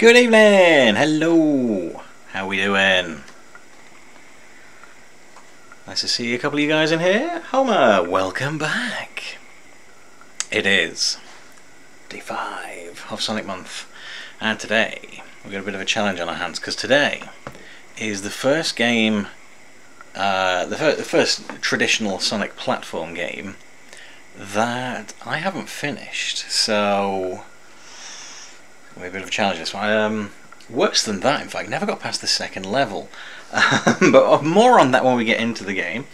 Good evening! Hello! How we doing? Nice to see a couple of you guys in here. Homer, welcome back! It is day 5 of Sonic Month, and today we've got a bit of a challenge on our hands because today is the first game, the first traditional Sonic platform game that I haven't finished, so we have a bit of a challenge this one. Worse than that, in fact, never got past the second level. But more on that when we get into the game.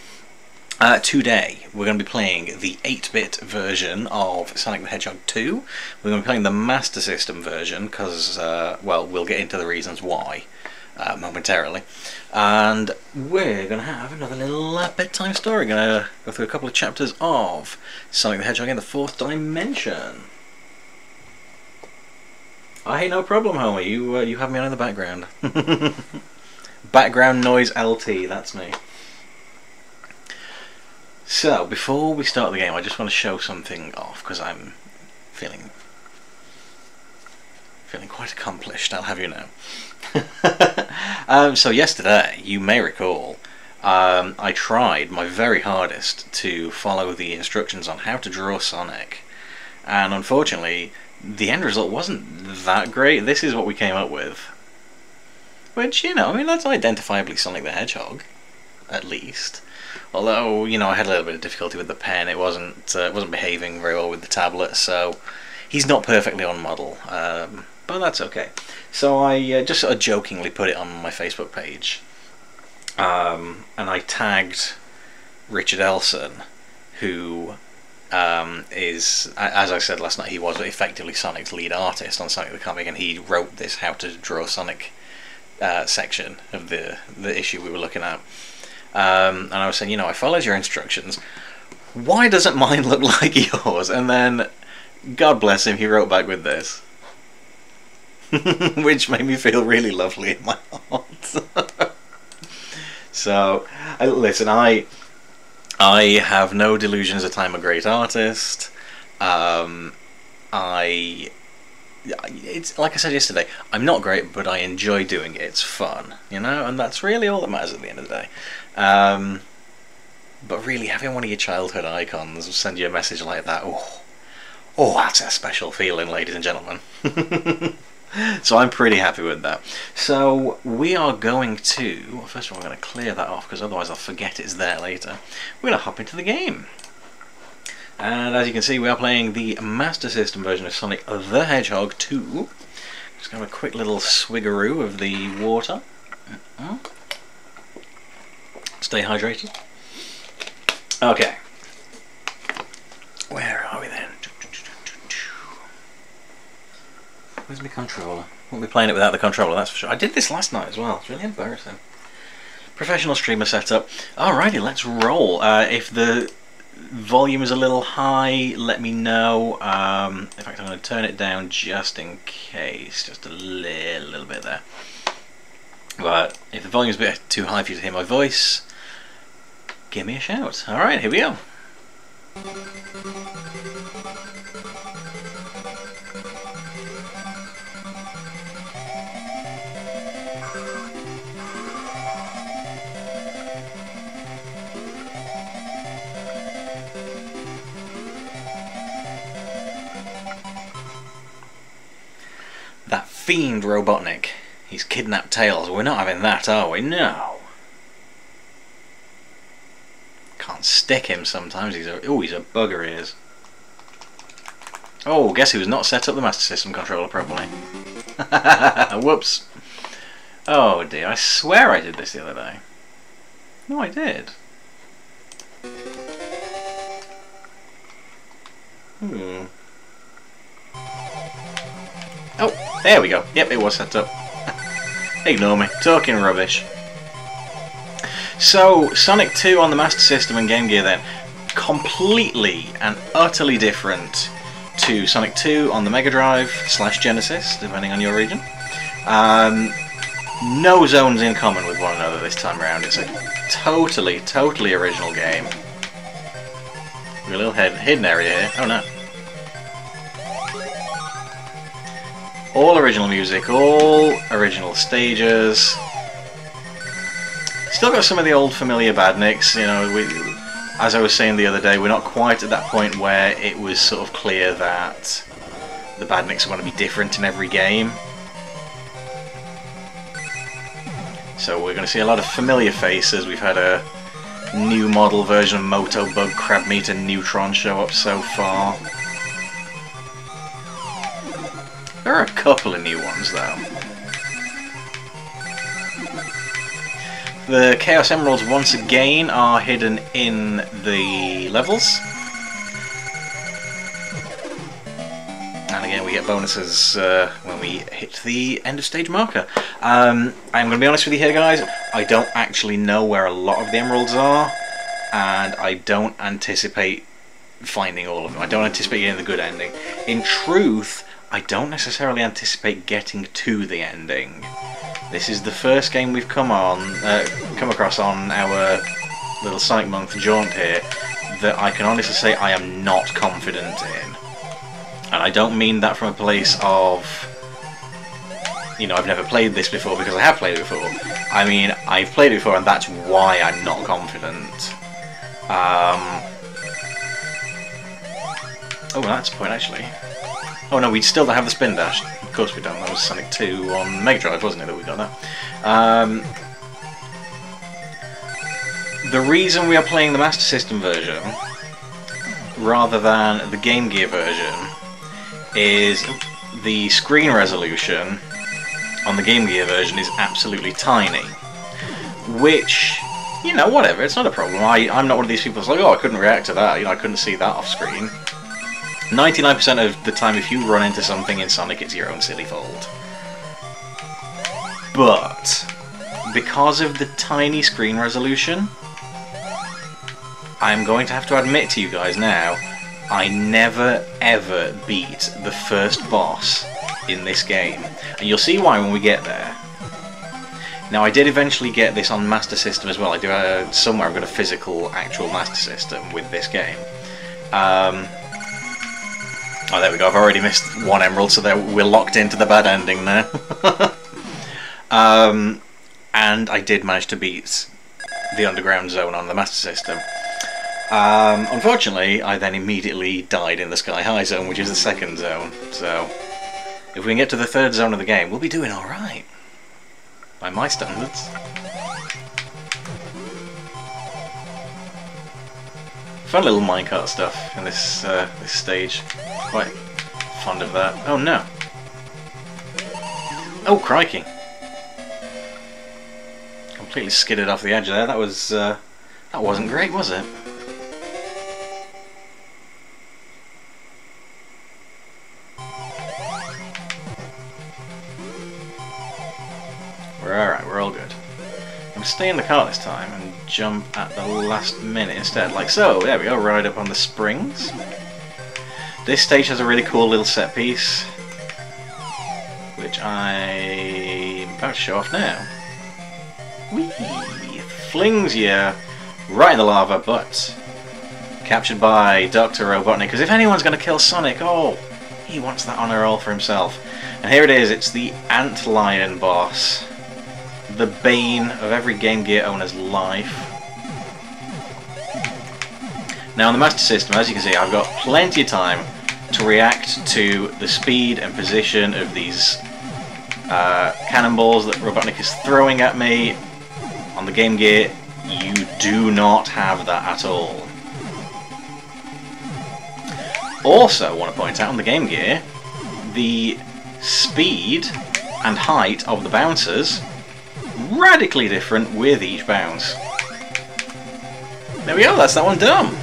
Today we're going to be playing the 8-bit version of Sonic the Hedgehog 2. We're going to be playing the Master System version because, well, we'll get into the reasons why momentarily. And we're going to have another little bedtime story. We're going to go through a couple of chapters of Sonic the Hedgehog in the 4th dimension. Hey, no problem, Homer. You have me on in the background. Background noise LT, that's me. So, before we start the game, I just want to show something off, because I'm feeling quite accomplished, I'll have you know. So yesterday, you may recall, I tried my very hardest to follow the instructions on how to draw Sonic, and unfortunately, the end result wasn't that great. This is what we came up with. Which, you know, I mean, that's identifiably Sonic the Hedgehog, at least. Although, you know, I had a little bit of difficulty with the pen. It wasn't behaving very well with the tablet, so he's not perfectly on model. But that's okay. So I just sort of jokingly put it on my Facebook page. And I tagged Richard Elson, who is, as I said last night, he was effectively Sonic's lead artist on Sonic the Comic, and he wrote this How to Draw Sonic section of the issue we were looking at. And I was saying, you know, I followed your instructions. Why doesn't mine look like yours? And then, God bless him, he wrote back with this. Which made me feel really lovely in my heart. So, listen, I have no delusions that I'm a great artist. It's like I said yesterday, I'm not great, but I enjoy doing it. It's fun, you know, and that's really all that matters at the end of the day. But really, having one of your childhood icons send you a message like that, oh, that's a special feeling, ladies and gentlemen. So I'm pretty happy with that. So we are going to, well, first of all, I'm going to clear that off because otherwise I'll forget it's there later. We're going to hop into the game. And as you can see, we are playing the Master System version of Sonic the Hedgehog 2. Just have a quick little swiggeroo of the water. Stay hydrated. Okay. Where are we then? Where's my controller? Won't be playing it without the controller, that's for sure. I did this last night as well. It's really embarrassing. Professional streamer setup. Alrighty, let's roll. If the volume is a little high, let me know. In fact, I'm going to turn it down just in case. Just a little bit there. But if the volume's a bit too high for you to hear my voice, give me a shout. Alright, here we go. That fiend Robotnik. He's kidnapped Tails. We're not having that, are we? No. Can't stick him sometimes. He's a bugger, he is. Oh, guess who's not set up the Master System controller properly? Whoops. Oh dear, I swear I did this the other day. No, I did. Oh, there we go. Yep, it was set up. Ignore me. Talking rubbish. So, Sonic 2 on the Master System and Game Gear then. Completely and utterly different to Sonic 2 on the Mega Drive / Genesis, depending on your region. No zones in common with one another this time around. It's a totally original game. We've got a little hidden area here. Oh no. All original music, all original stages. Still got some of the old familiar badniks, you know, as I was saying the other day, we're not quite at that point where it was sort of clear that the badniks are going to be different in every game. So we're going to see a lot of familiar faces. We've had a new model version of Moto, Bug, Crabmeat and Neutron show up so far. There are a couple of new ones though. The Chaos Emeralds once again are hidden in the levels. And again we get bonuses when we hit the end of stage marker. I'm going to be honest with you here guys, I don't actually know where a lot of the emeralds are, and I don't anticipate finding all of them. I don't anticipate getting the good ending. In truth, I don't necessarily anticipate getting to the ending. This is the first game we've come across on our little Sonic Month jaunt here that I can honestly say I am not confident in. And I don't mean that from a place of, you know, I've never played this before, because I have played it before. I mean, I've played it before and that's why I'm not confident. Oh, well, that's a point actually. Oh no, we still don't have the spin dash. Of course we don't. That was Sonic 2 on Mega Drive, wasn't it, that we got that? The reason we are playing the Master System version rather than the Game Gear version is the screen resolution on the Game Gear version is absolutely tiny. Which, you know, whatever, it's not a problem. I'm not one of these people that's like, oh, I couldn't react to that, you know, I couldn't see that off screen. 99% of the time if you run into something in Sonic, it's your own silly fault. But because of the tiny screen resolution, I'm going to have to admit to you guys now, I never ever beat the first boss in this game. And you'll see why when we get there. Now I did eventually get this on Master System as well. I do somewhere I've got a physical actual Master System with this game. Oh, there we go. I've already missed one emerald, so we're locked into the bad ending now. And I did manage to beat the underground zone on the Master System. Unfortunately, I then immediately died in the Sky High zone, which is the second zone. So, if we can get to the third zone of the game, we'll be doing alright. By my standards. Fun little minecart stuff in this this stage. Quite fond of that. Oh no! Oh crikey! Completely skidded off the edge there. That wasn't great, was it? We're alright. We're all good. I'm going to stay in the car this time and jump at the last minute instead, like so. There we go, right up on the springs. This stage has a really cool little set piece, which I'm about to show off now. Whee! Flings you right in the lava, but captured by Dr. Robotnik, because if anyone's going to kill Sonic, oh, he wants that honour all for himself. And here it is, it's the Ant Lion boss. The bane of every Game Gear owner's life. Now on the Master System, as you can see, I've got plenty of time to react to the speed and position of these cannonballs that Robotnik is throwing at me. On the Game Gear, you do not have that at all. Also, I want to point out on the Game Gear, the speed and height of the bouncers radically different with each bounce. There we go, that's that one done.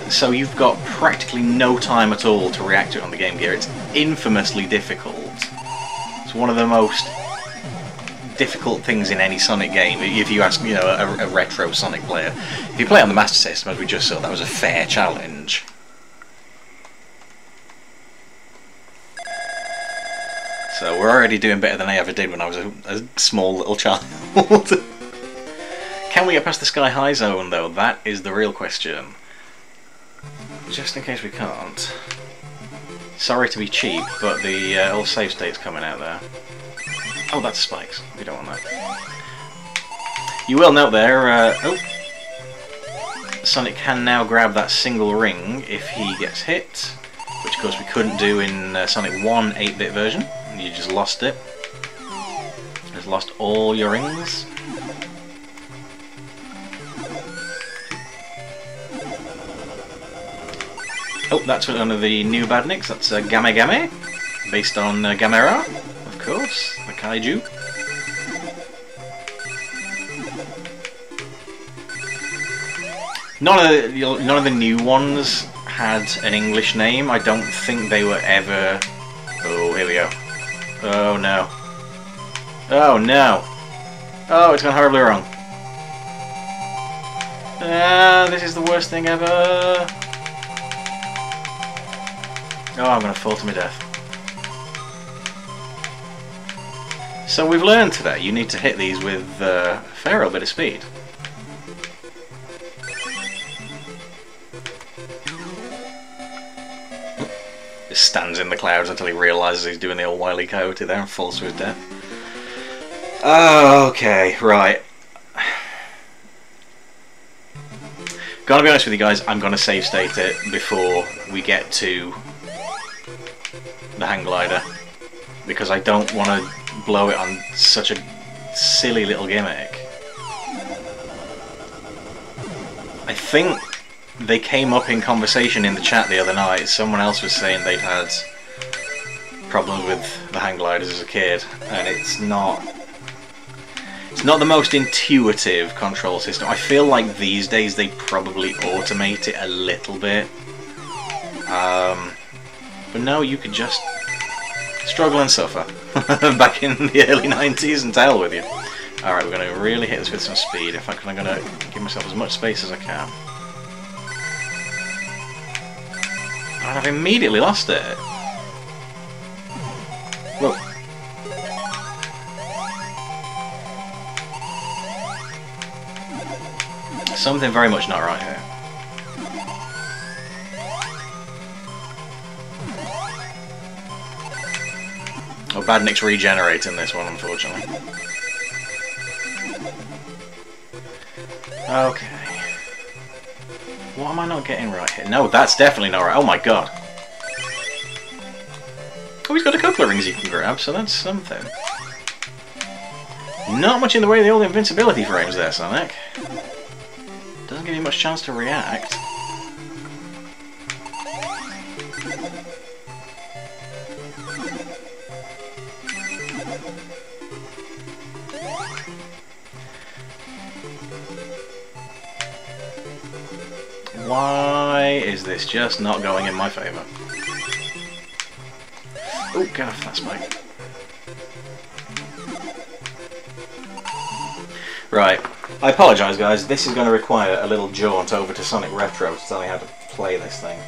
So you've got practically no time at all to react to it on the Game Gear. It's infamously difficult. It's one of the most difficult things in any Sonic game. If you ask, you know, a retro Sonic player, if you play on the Master System, as we just saw, that was a fair challenge. So we're already doing better than I ever did when I was a small little child. Can we get past the Sky High zone though? That is the real question. Just in case we can't. Sorry to be cheap, but the old save state's coming out there. Oh, that's spikes. We don't want that. You will note there, oh, Sonic can now grab that single ring if he gets hit, which of course we couldn't do in Sonic 1 8-bit version. You just lost it. Just lost all your rings. Oh, that's one of the new badniks. That's Game Game, based on Gamera, of course, the kaiju. None of the new ones had an English name. I don't think they were ever. Oh, here we go. Oh no. Oh no. Oh, it's gone horribly wrong. This is the worst thing ever. Oh, I'm gonna fall to my death. So we've learned today you need to hit these with a fair old bit of speed. Just stands in the clouds until he realises he's doing the old Wile E. Coyote there and falls to his death. Okay, right. Gotta be honest with you guys, I'm gonna save state it before we get to the hang glider, because I don't want to blow it on such a silly little gimmick. I think they came up in conversation in the chat the other night. Someone else was saying they'd had problems with the hang gliders as a kid, and it's not the most intuitive control system. I feel like these days they probably automate it a little bit. But no, you could just struggle and suffer back in the early 90s, and to hell with you. Alright, we're going to really hit this with some speed. In fact, I'm going to give myself as much space as I can. And I've immediately lost it. Whoa. Something very much not right here. Oh, Badnik's regenerating this one, unfortunately. Okay. What am I not getting right here? No, that's definitely not right. Oh my god. Oh, he's got a couple of rings he can grab, so that's something. Not much in the way of the old invincibility frames there, Sonic. Doesn't give you much chance to react. Why is this just not going in my favour? Oh, get off that spike. Right, I apologise guys, this is going to require a little jaunt over to Sonic Retro to tell me how to play this thing.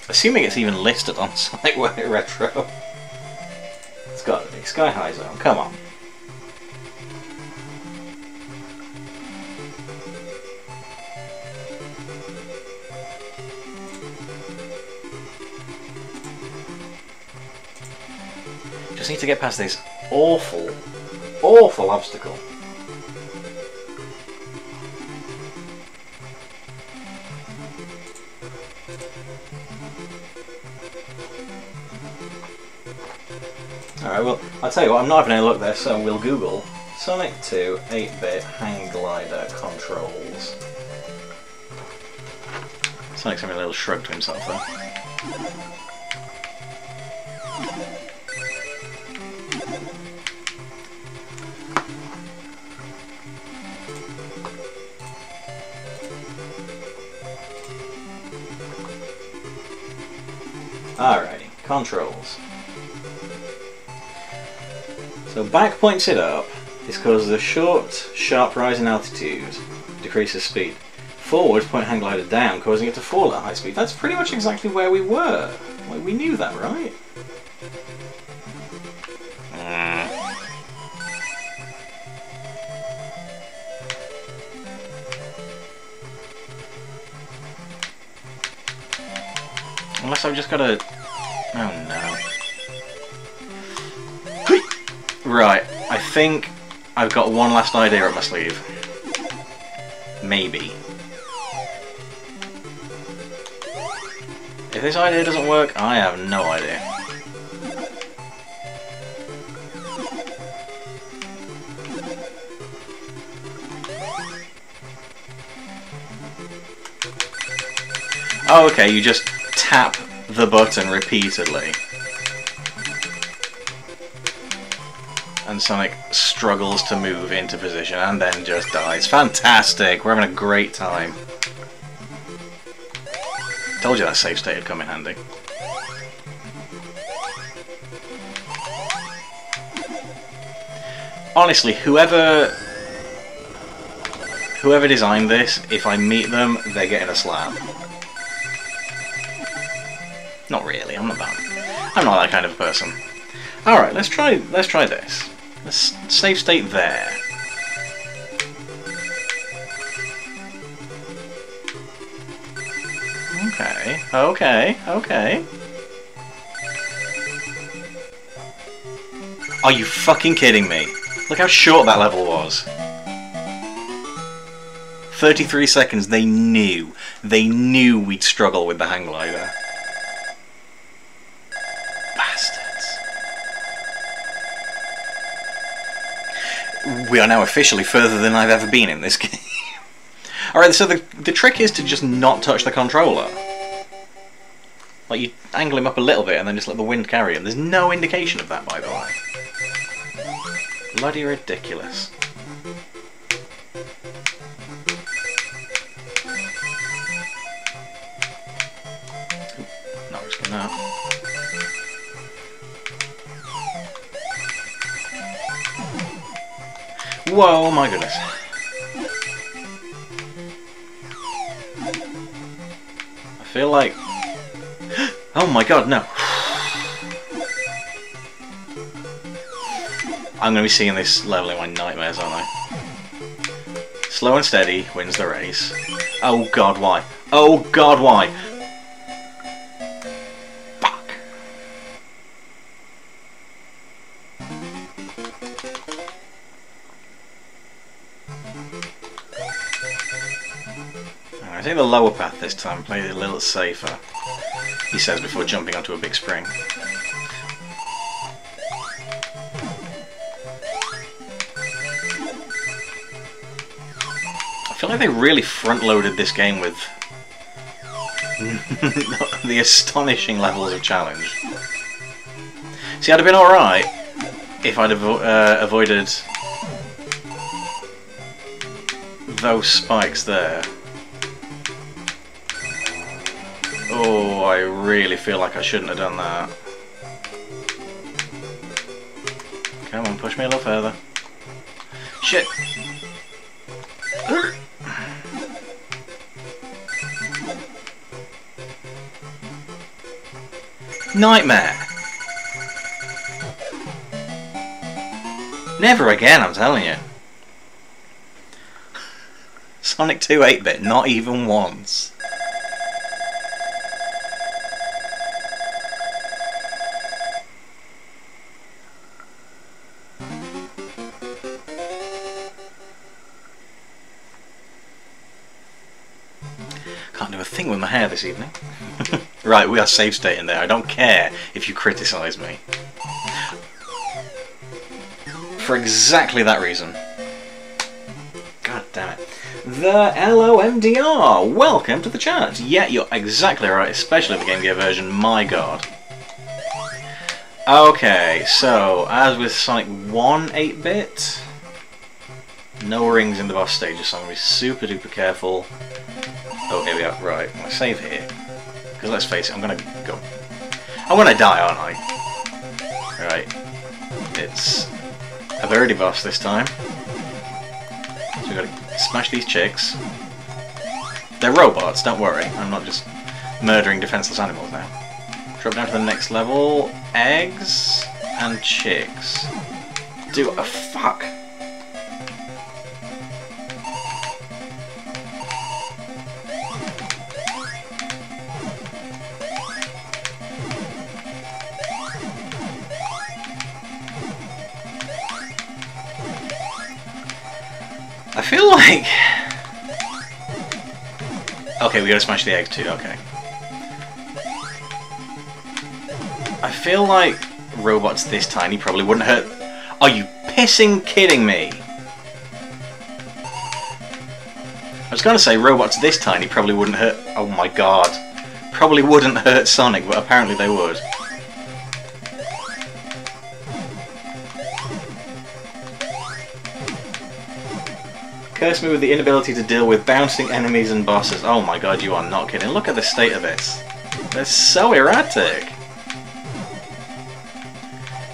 Assuming it's even listed on Sonic Retro. It's got to be. Sky High Zone, come on. Just need to get past this awful, awful obstacle. Alright, well, I'll tell you what, I'm not having any luck there, so we'll Google Sonic 2 8-bit hang glider controls. Sonic's having a little shrug to himself there. Alrighty, controls. So back points it up is because the short, sharp rise in altitude decreases speed. Forward point hang glider down, causing it to fall at high speed. That's pretty much exactly where we were. Like, we knew that, right? Unless I've just got to... Oh no. Right, I think I've got one last idea up my sleeve. Maybe. If this idea doesn't work, I have no idea. Oh, okay, you just tap the button repeatedly. And Sonic struggles to move into position and then just dies. Fantastic! We're having a great time. Told you that save state would come in handy. Honestly, whoever designed this, if I meet them, they're getting a slap. Not really, I'm not that kind of a person. Alright, let's try this. Let's save state there. Okay. Are you fucking kidding me? Look how short that level was. 33 seconds, they knew we'd struggle with the hang glider. Bastards. We are now officially further than I've ever been in this game. Alright, so the trick is to just not touch the controller. Like, you angle him up a little bit and then just let the wind carry him. There's no indication of that, by the way. Bloody ridiculous. Not risking that. Whoa, my goodness. I feel like... Oh my god, no. I'm going to be seeing this level in my nightmares, aren't I? Slow and steady wins the race. Oh god, why? Oh god, why? Fuck. I take the lower path this time, play it a little safer, he says before jumping onto a big spring. I feel like they really front-loaded this game with the astonishing levels of challenge. See, I'd have been alright if I'd avoided those spikes there. Oh, I really feel like I shouldn't have done that. Come on, push me a little further. Shit! Nightmare! Never again, I'm telling you. Sonic 2 8-bit, not even once. Can't do a thing with my hair this evening. Right, we are save state in there. I don't care if you criticise me. For exactly that reason. God damn it. The LOMDR! Welcome to the chat! Yeah, you're exactly right, especially the Game Gear version, my god. Okay, so, as with Sonic 1 8-bit, no rings in the boss stages, so I'm going to be super duper careful. Oh, here we are. Right, I'm going to save here. Because let's face it, I'm going to go... I'm going to die, aren't I? Right. It's a birdie boss this time. So we've got to smash these chicks. They're robots, don't worry. I'm not just murdering defenseless animals now. Drop down to the next level. Eggs and chicks. Do a fuck. I feel like... Okay, we gotta smash the egg too, okay. I feel like robots this tiny probably wouldn't hurt... Are you pissing kidding me? I was gonna say robots this tiny probably wouldn't hurt... Oh my god. Probably wouldn't hurt Sonic, but apparently they would. Curse me with the inability to deal with bouncing enemies and bosses. Oh my god, you are not kidding. Look at the state of this. They're so erratic.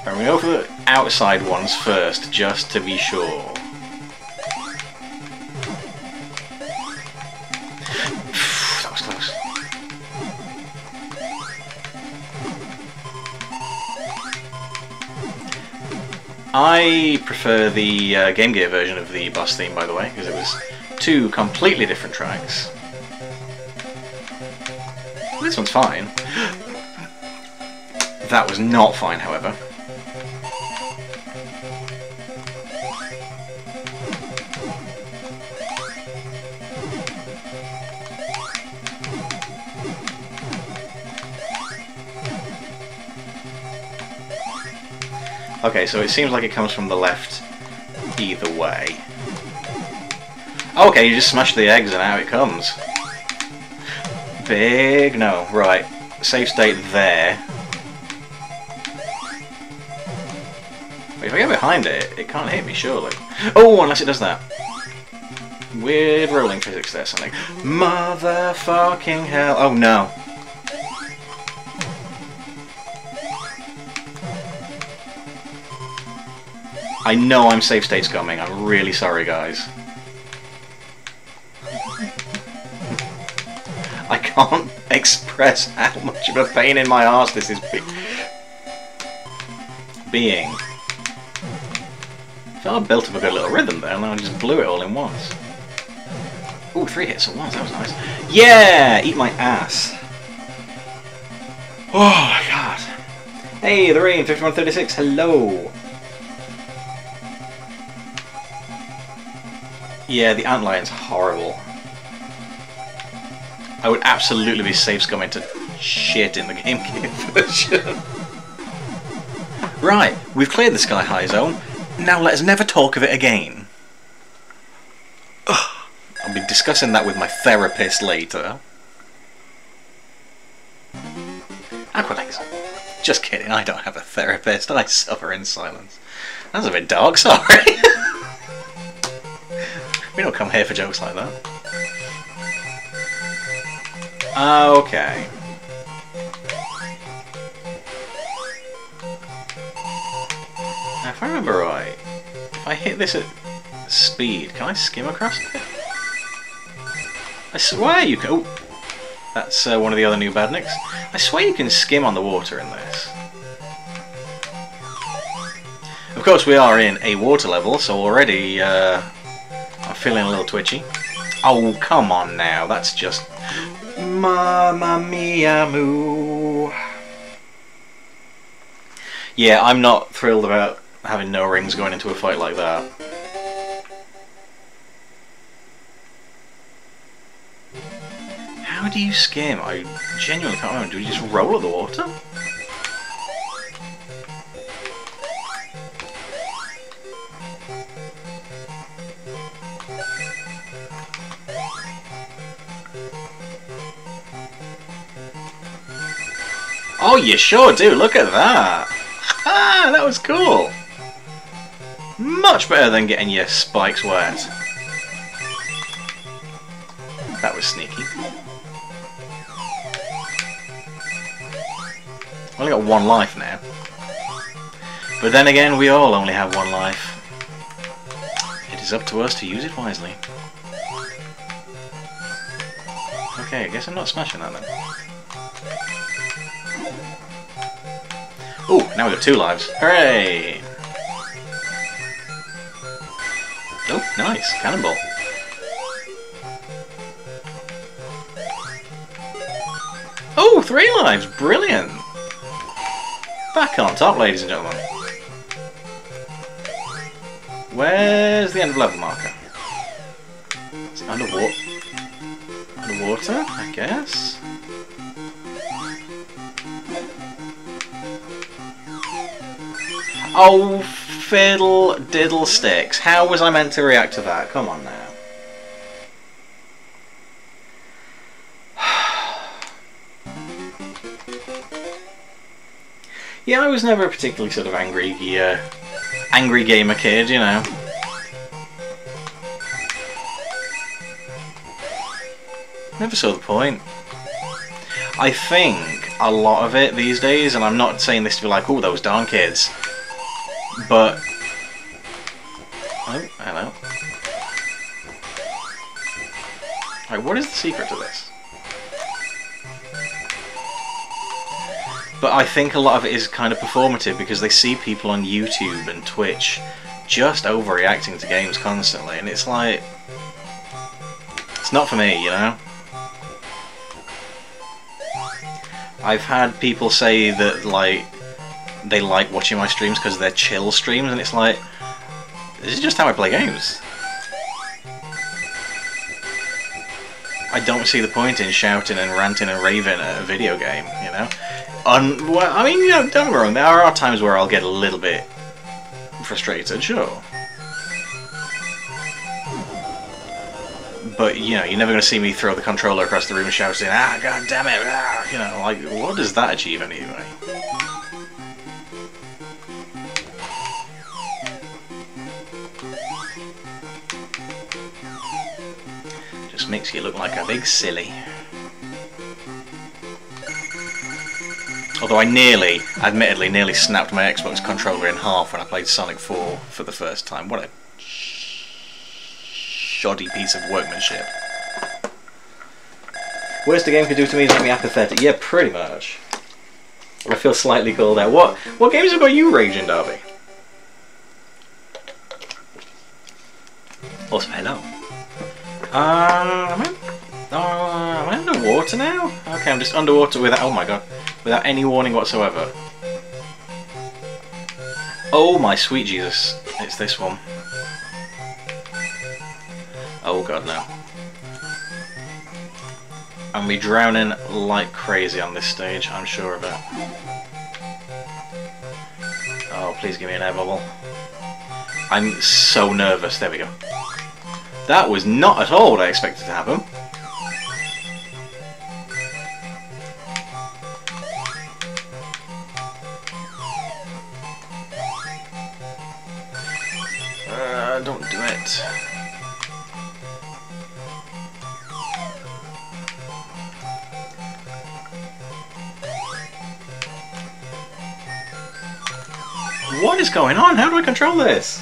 Right, we go for the outside ones first, just to be sure. That was close. I prefer the Game Gear version of the boss theme, by the way, because it was two completely different tracks. This one's fine. That was not fine, however. Okay, so it seems like it comes from the left either way. Oh, okay, you just smash the eggs and out it comes. Big no. Right. Save state there. Wait, if I get behind it, it can't hit me, surely. Oh, unless it does that. Weird rolling physics there, something. Motherfucking hell. Oh, no. I know I'm save states coming. I'm really sorry, guys. I can't express how much of a pain in my arse this is being. I felt I built up a good little rhythm there, and then I just blew it all in once. Ooh, 3 hits at once. That was nice. Yeah! Eat my ass. Oh my god. Hey, the Rain 5136. Hello. Yeah, the Antlion's horrible. I would absolutely be safe scumming to shit in the Game Gear version. Right, we've cleared the Sky High Zone. Now let us never talk of it again. Ugh, I'll be discussing that with my therapist later. Aqualegs. Just kidding, I don't have a therapist. I suffer in silence. That's a bit dark, sorry. We don't come here for jokes like that. Okay. Now, if I remember right, if I hit this at speed, can I skim across it? I swear you can... Oh, that's one of the other new badniks. I swear you can skim on the water in this. Of course, we are in a water level, so already I'm feeling a little twitchy. Oh, come on now, that's just... Mamma mia moo. Yeah, I'm not thrilled about having no rings going into a fight like that. How do you skim? I genuinely can't remember. Do you just roll at the water? Oh, you sure do. Look at that. Ah, that was cool. Much better than getting your spikes wet. That was sneaky. Only got 1 life now. But then again, we all only have 1 life. It is up to us to use it wisely. Okay, I guess I'm not smashing that then. Ooh, now we've got 2 lives. Hooray! Oh, nice. Cannonball. Oh, 3 lives! Brilliant! Back on top, ladies and gentlemen. Where's the end of level marker? Underwater, I guess. Oh, fiddle diddle sticks. How was I meant to react to that? Come on now. Yeah, I was never a particularly sort of angry gamer kid, you know. Never saw the point. I think a lot of it these days, and I'm not saying this to be like, oh, those darn kids, but... Oh, hello. Alright, what is the secret to this? But I think a lot of it is kind of performative because they see people on YouTube and Twitch just overreacting to games constantly, and it's like... It's not for me, you know? I've had people say that, like, they like watching my streams because they're chill streams, and it's like, this is just how I play games. I don't see the point in shouting and ranting and raving at a video game, you know? Well, I mean, you know, don't get me wrong, there are times where I'll get a little bit frustrated, sure. But, you know, you're never going to see me throw the controller across the room shouting, ah, god damn it, ah, you know, like, what does that achieve anyway? Just makes you look like a big silly. Although I admittedly nearly snapped my Xbox controller in half when I played Sonic 4 for the first time. What a shoddy piece of workmanship. Worst a game could do to me is make me apathetic. Yeah, pretty much. I feel slightly called out. What games have got you raging, Darby? Also, hello. Am I underwater now? Okay, I'm just underwater without... Oh my god. Without any warning whatsoever. Oh my sweet Jesus. It's this one. Oh god, no. I'm be drowning like crazy on this stage, I'm sure of it. Oh, please give me an air bubble. I'm so nervous. There we go. That was not at all what I expected to happen. Don't do it. What is going on? How do I control this?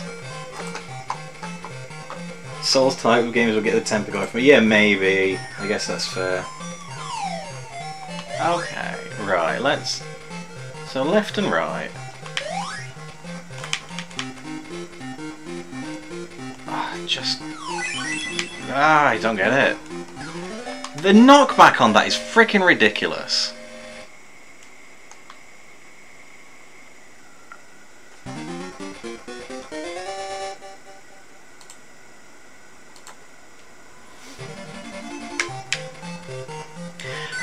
Souls type of games will get the temper going for me. Yeah, maybe. I guess that's fair. Okay, right, let's... So left and right. I don't get it. The knockback on that is freaking ridiculous.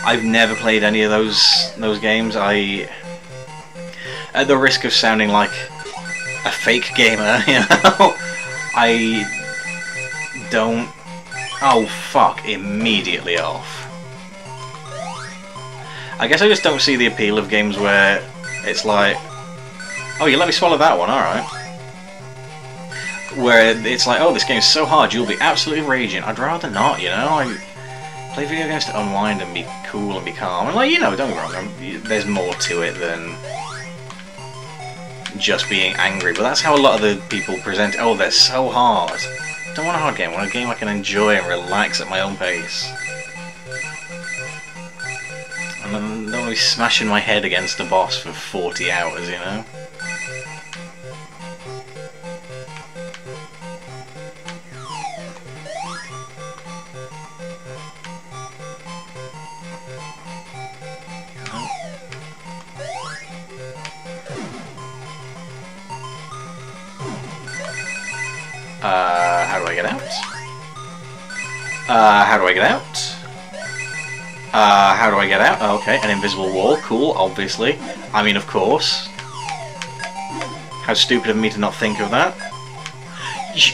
I've never played any of those games. At the risk of sounding like a fake gamer, you know, I don't... Oh fuck, immediately off. I guess I just don't see the appeal of games where it's like, oh, you let me swallow that one, alright. Where it's like, oh, this game's so hard, you'll be absolutely raging. I'd rather not, you know? I play video games to unwind and be cool and be calm. And like, you know, don't get me wrong, there's more to it than just being angry. But that's how a lot of the people present it. Oh, they're so hard. I don't want a hard game, I want a game I can enjoy and relax at my own pace. And I don't want to be smashing my head against a boss for 40 hours, you know? How do I get out? How do I get out? How do I get out? Okay, an invisible wall. Cool, obviously. I mean, of course. How stupid of me to not think of that.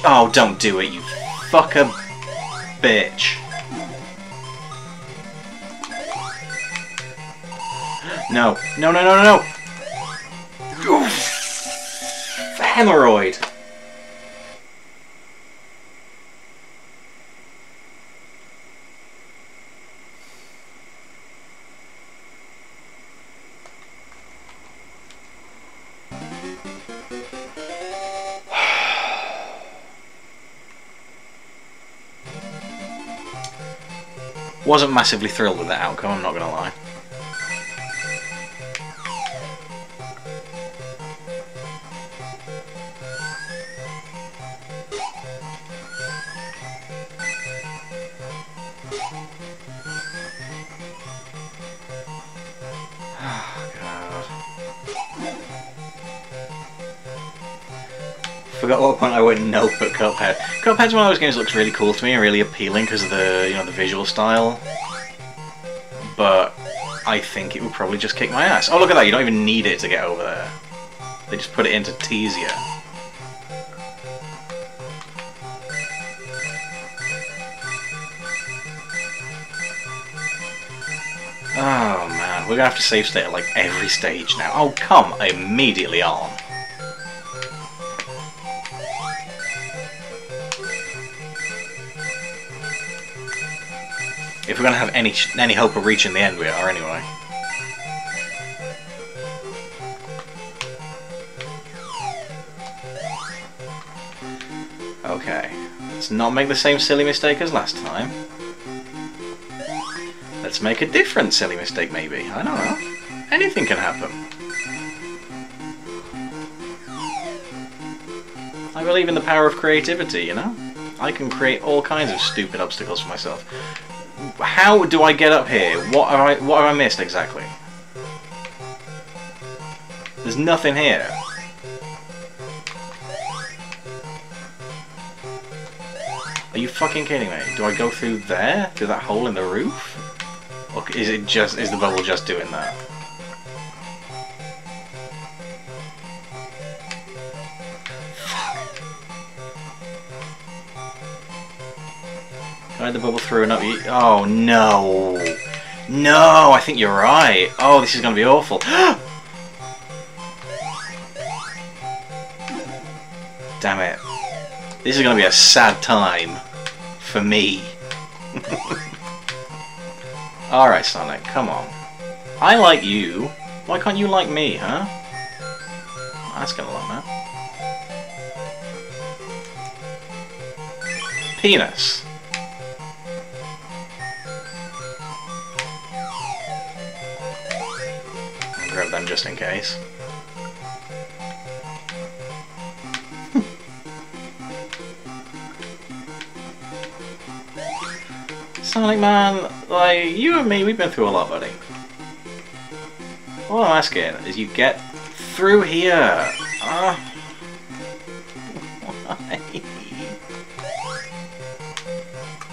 Oh, don't do it, you fucker bitch. No. No, no, no, no, no! Oof. Hemorrhoid! Wasn't massively thrilled with that outcome, I'm not gonna lie. Forgot what point I went nope at Cuphead. Cuphead's one of those games that looks really cool to me and really appealing because of the, you know, the visual style. But I think it would probably just kick my ass. Oh, look at that! You don't even need it to get over there. They just put it in to tease you. Oh man, we're gonna have to save state at like every stage now. Oh, come immediately on. If we're going to have any hope of reaching the end, we are anyway. Okay, let's not make the same silly mistake as last time. Let's make a different silly mistake maybe, I don't know. Anything can happen. I believe in the power of creativity, you know? I can create all kinds of stupid obstacles for myself. How do I get up here? What have I missed exactly? There's nothing here. Are you fucking kidding me? Do I go through there? Through that hole in the roof? Or is the bubble just doing that? Can I the bubble through and up? Oh no! No! I think you're right! Oh, this is gonna be awful. Damn it. This is gonna be a sad time. For me. Alright, Sonic, come on. I like you. Why can't you like me, huh? That's gonna like that. Penis. I'll grab them just in case. Sonic man, like, you and me, we've been through a lot, buddy. All I'm asking is you get through here. Why?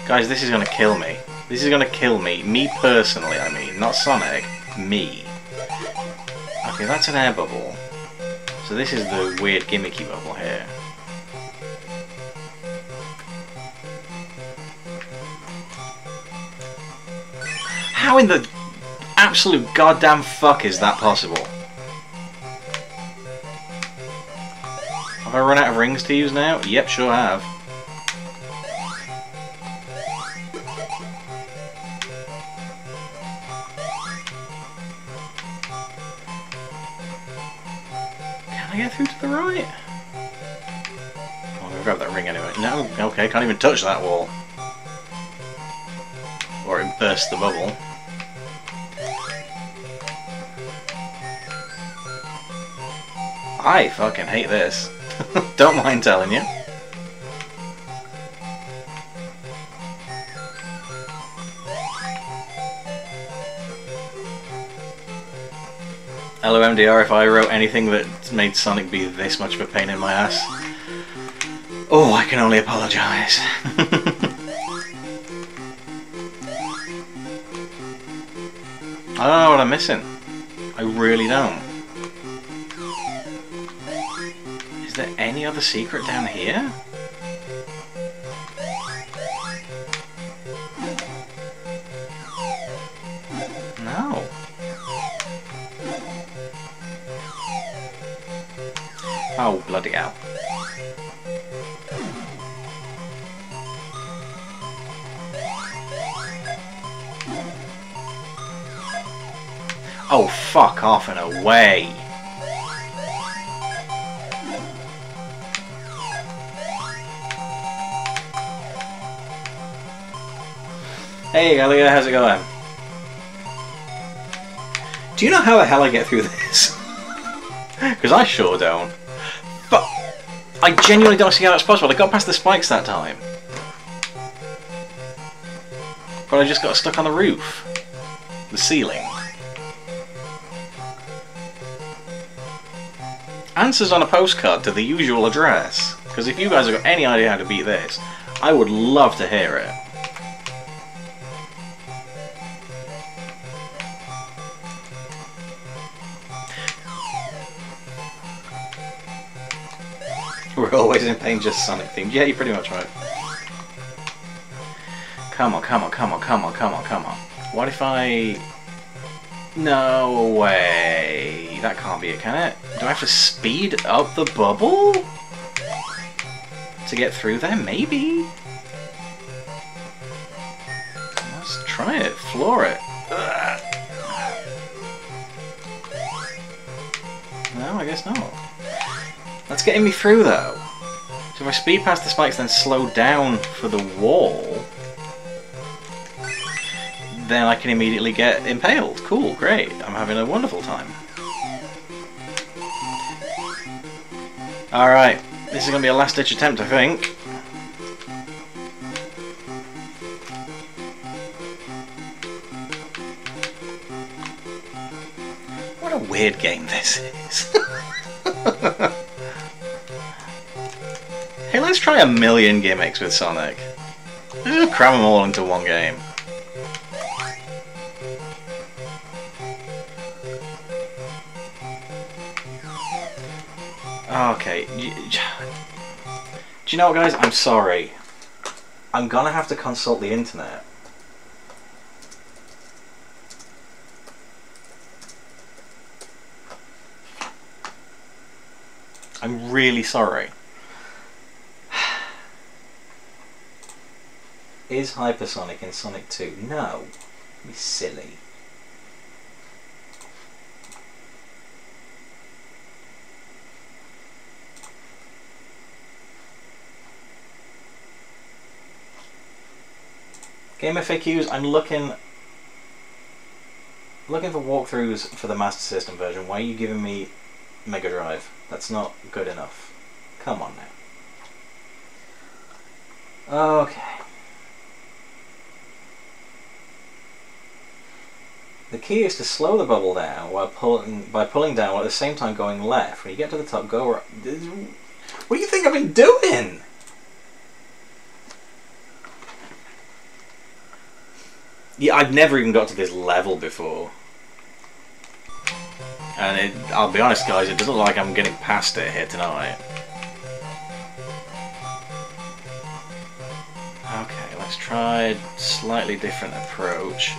Guys, this is gonna kill me. This is gonna kill me. Me personally, I mean. Not Sonic. Me. Okay, that's an air bubble. So this is the weird gimmicky bubble here. How in the absolute goddamn fuck is that possible? Have I run out of rings to use now? Yep, sure have. Can I get through to the right? Oh, I'm gonna grab that ring anyway. No, okay, can't even touch that wall. Or it bursts the bubble. I fucking hate this. Don't mind telling you. Hello MDR, if I wrote anything that made Sonic be this much of a pain in my ass. Oh, I can only apologise. I don't know what I'm missing. I really don't. Is there any other secret down here? No. Oh, bloody hell. Oh, fuck off and away. Hey, Elliot, how's it going? Do you know how the hell I get through this? Because I sure don't. But I genuinely don't see how that's possible. I got past the spikes that time. But I just got stuck on the roof. The ceiling. Answers on a postcard to the usual address. Because if you guys have got any idea how to beat this, I would love to hear it. We're always in pain, just Sonic themed. Yeah, you're pretty much right. Come on, come on, come on, come on, come on, come on. What if I... No way. That can't be it, can it? Do I have to speed up the bubble? To get through there? Maybe? Let's try it. Floor it. Ugh. No, I guess not. That's getting me through, though. So if I speed past the spikes, then slow down for the wall, then I can immediately get impaled. Cool, great. I'm having a wonderful time. Alright, this is going to be a last-ditch attempt, I think. What a weird game this is. Hey, let's try a million gimmicks with Sonic. Let's just cram them all into one game. Okay. Do you know what, guys? I'm sorry. I'm gonna have to consult the internet. I'm really sorry. Is Hypersonic in Sonic 2? No. Be silly. Game FAQs, I'm looking for walkthroughs for the Master System version. Why are you giving me Mega Drive? That's not good enough. Come on now. Okay. The key is to slow the bubble down while pulling down while at the same time going left. When you get to the top, go right. What do you think I've been doing? Yeah, I've never even got to this level before. And I'll be honest, guys, it doesn't look like I'm getting past it here tonight. Okay, let's try a slightly different approach.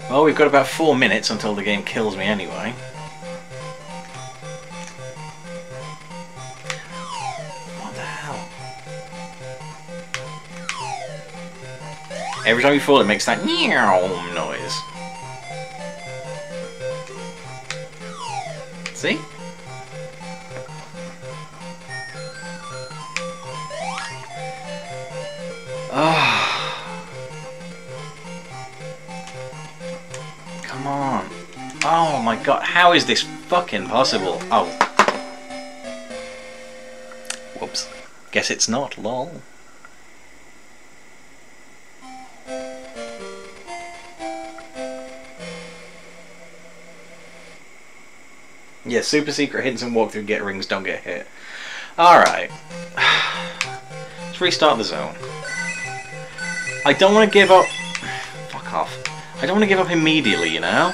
Well, we've got about 4 minutes until the game kills me anyway. What the hell? Every time you fall, it makes that meow noise. See? Ah. Come on. Oh my god, how is this fucking possible? Oh. Whoops. Guess it's not, lol. Yeah, super secret hints and walkthrough get rings, don't get hit. Alright. restart the zone. I don't want to give up... Fuck off. I don't want to give up immediately, you know?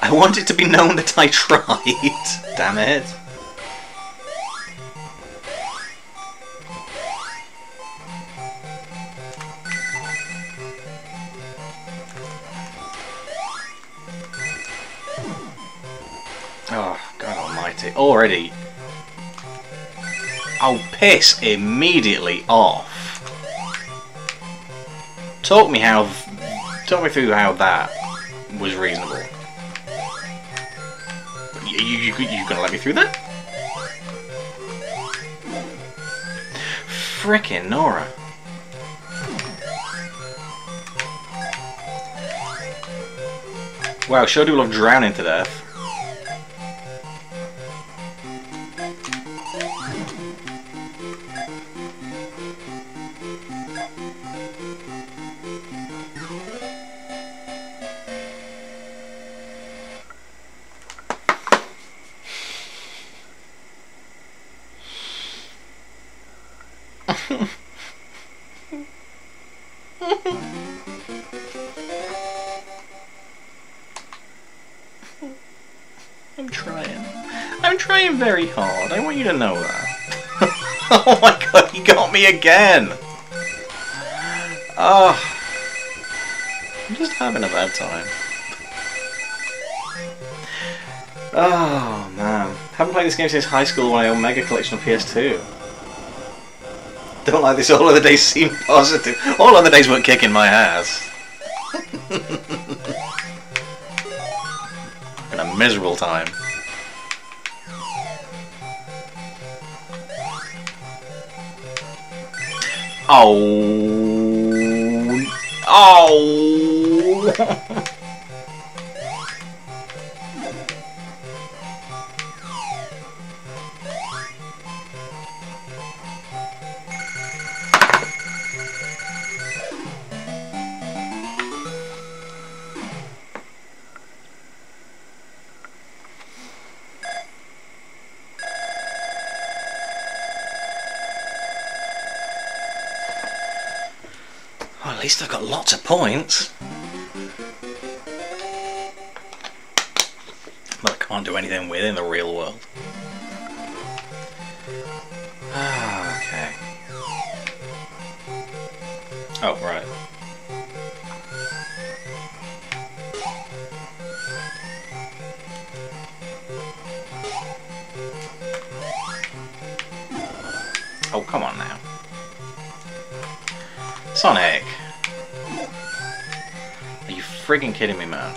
I want it to be known that I tried. Damn it. Oh, God almighty. Already. I'll piss immediately off. Talk me through how that was reasonable. You gonna let me through that? Frickin' Nora. Wow, sure do love drowning to death. I'm trying. I'm trying very hard. I want you to know that. Oh my god, he got me again! Oh. I'm just having a bad time. Oh man. Haven't played this game since high school when I owned Mega Collection on PS2. Don't like this, all other days seem positive. All other days weren't kicking my ass. In a miserable time. Oh. Oh. Well, at least I've got lots of points. But I can't do anything with in the real world. Ah, okay. Oh, right. Oh, come on now. Sonic! Are you friggin' kidding me, man?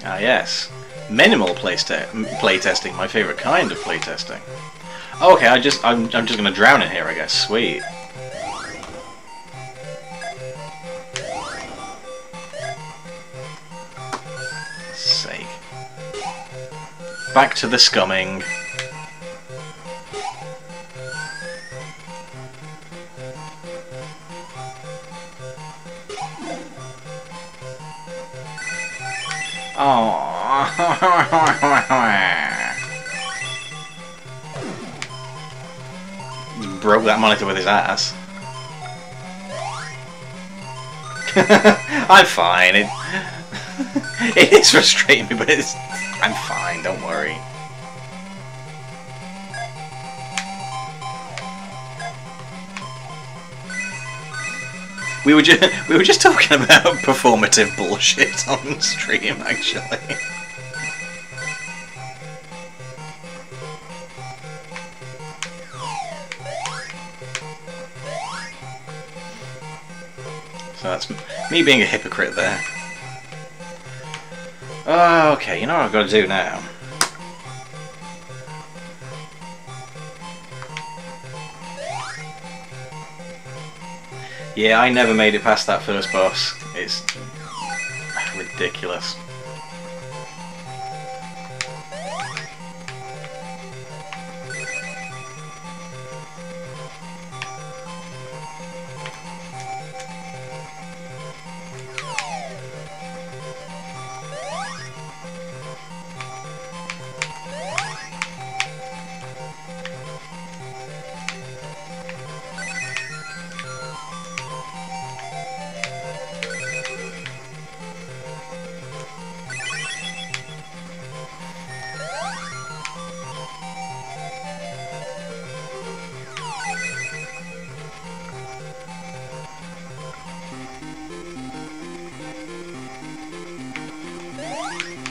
Ah, yes. Minimal playtesting, my favourite kind of playtesting. Oh, okay, I'm just gonna drown in here, I guess. Sweet. Sake. Back to the scumming. Oh. Broke that monitor with his ass. I'm fine. It is frustrating me, but I'm fine. Don't worry. We were just talking about performative bullshit on stream, actually. So that's me being a hypocrite there. Okay, you know what I've got to do now. Yeah, I never made it past that first boss. It's ridiculous.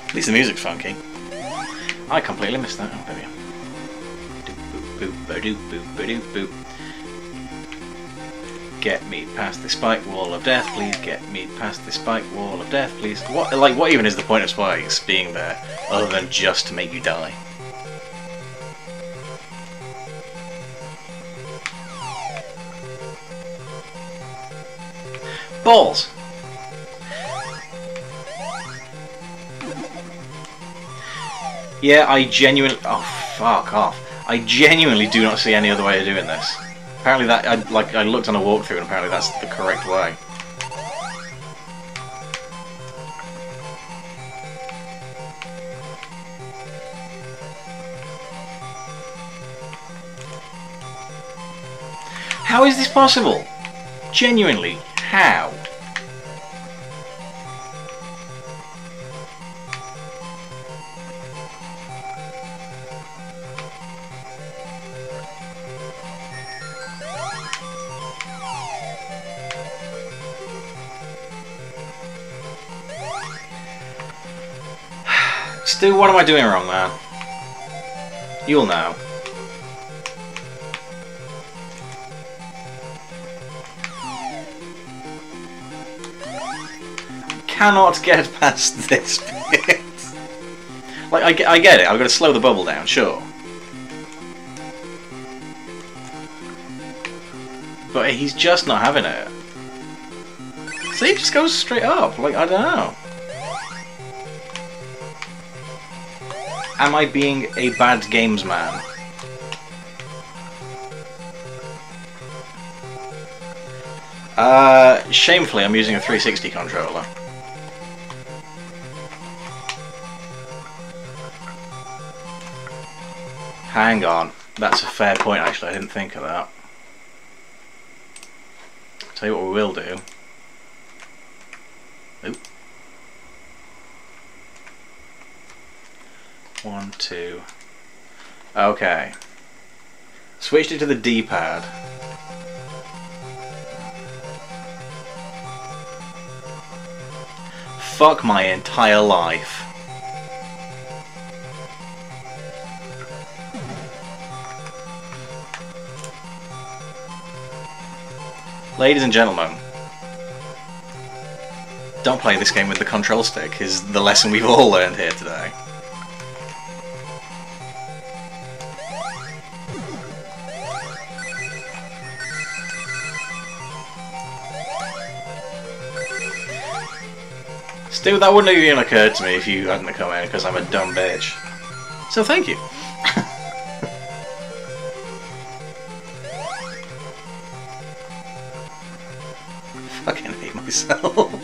At least the music's funky. I completely missed that. Oh, there we go. Boop, boop, boop, boop, boop, boop. Get me past the spike wall of death, please. Get me past the spike wall of death, please. What even is the point of spikes being there, other than just to make you die? Balls! Yeah, I genuinely... Oh, fuck off. I genuinely do not see any other way of doing this. Apparently that... I looked on a walkthrough and apparently that's the correct way. How is this possible? Genuinely, how? Stu, what am I doing wrong, man? You'll know. Cannot get past this bit. Like, I get it, I've got to slow the bubble down, sure. But he's just not having it. So he just goes straight up, like, I don't know. Am I being a bad games man? Shamefully, I'm using a 360 controller. Hang on, that's a fair point actually, I didn't think of that. Tell you what we will do. Oop. 1, 2. Okay. Switched it to the D-pad. Fuck my entire life. Ladies and gentlemen, don't play this game with the control stick, is the lesson we've all learned here today. Still, that wouldn't have even occurred to me if you hadn't come in, because I'm a dumb bitch. So thank you. Fucking hate myself.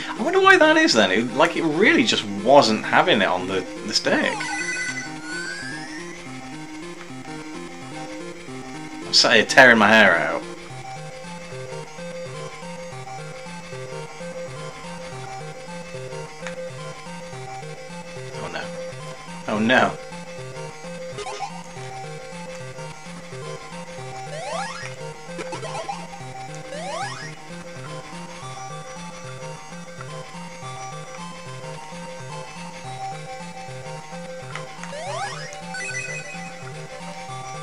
I wonder why that is then. It really just wasn't having it on the stick. I'm sat here tearing my hair out. Oh no. Oh no.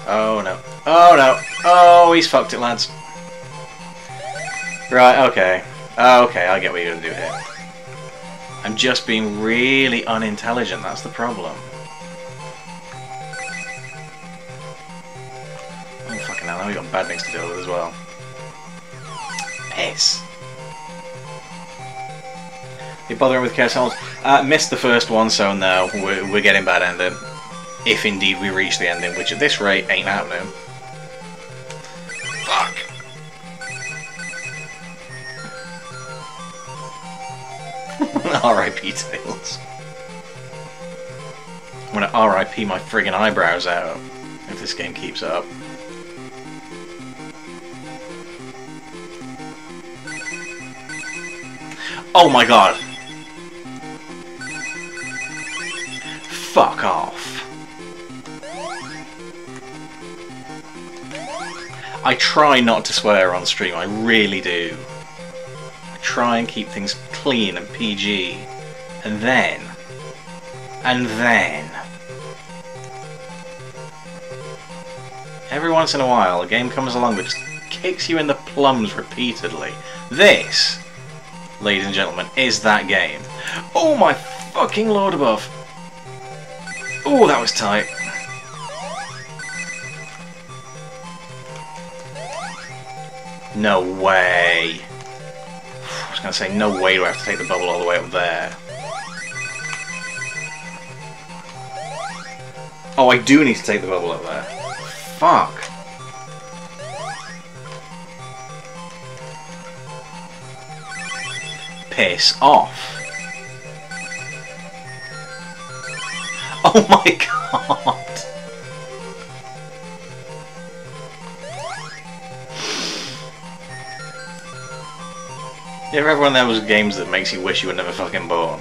Oh no. Oh no. Oh, he's fucked it, lads. Right, okay. Okay, I get what you're gonna do here. I'm just being really unintelligent, that's the problem. Oh fucking hell, now we've got bad things to deal with as well. Piss. You bothering with Chaos Helms? Missed the first one, so no, we're getting bad ending. If indeed we reach the ending, which at this rate ain't happening. Fuck! R.I.P. Tails. I'm gonna R.I.P. my friggin' eyebrows out if this game keeps up. Oh my god! Fuck off. I try not to swear on stream, I really do. try and keep things clean and PG. And then... every once in a while, a game comes along that just kicks you in the plums repeatedly. This, ladies and gentlemen, is that game. Oh my fucking lord above. Oh, that was tight. No way. I was going to say, no way do I have to take the bubble all the way up there. Oh, I do need to take the bubble up there. Fuck. Piss off. Oh my god. Yeah, for everyone there was games that makes you wish you were never fucking born.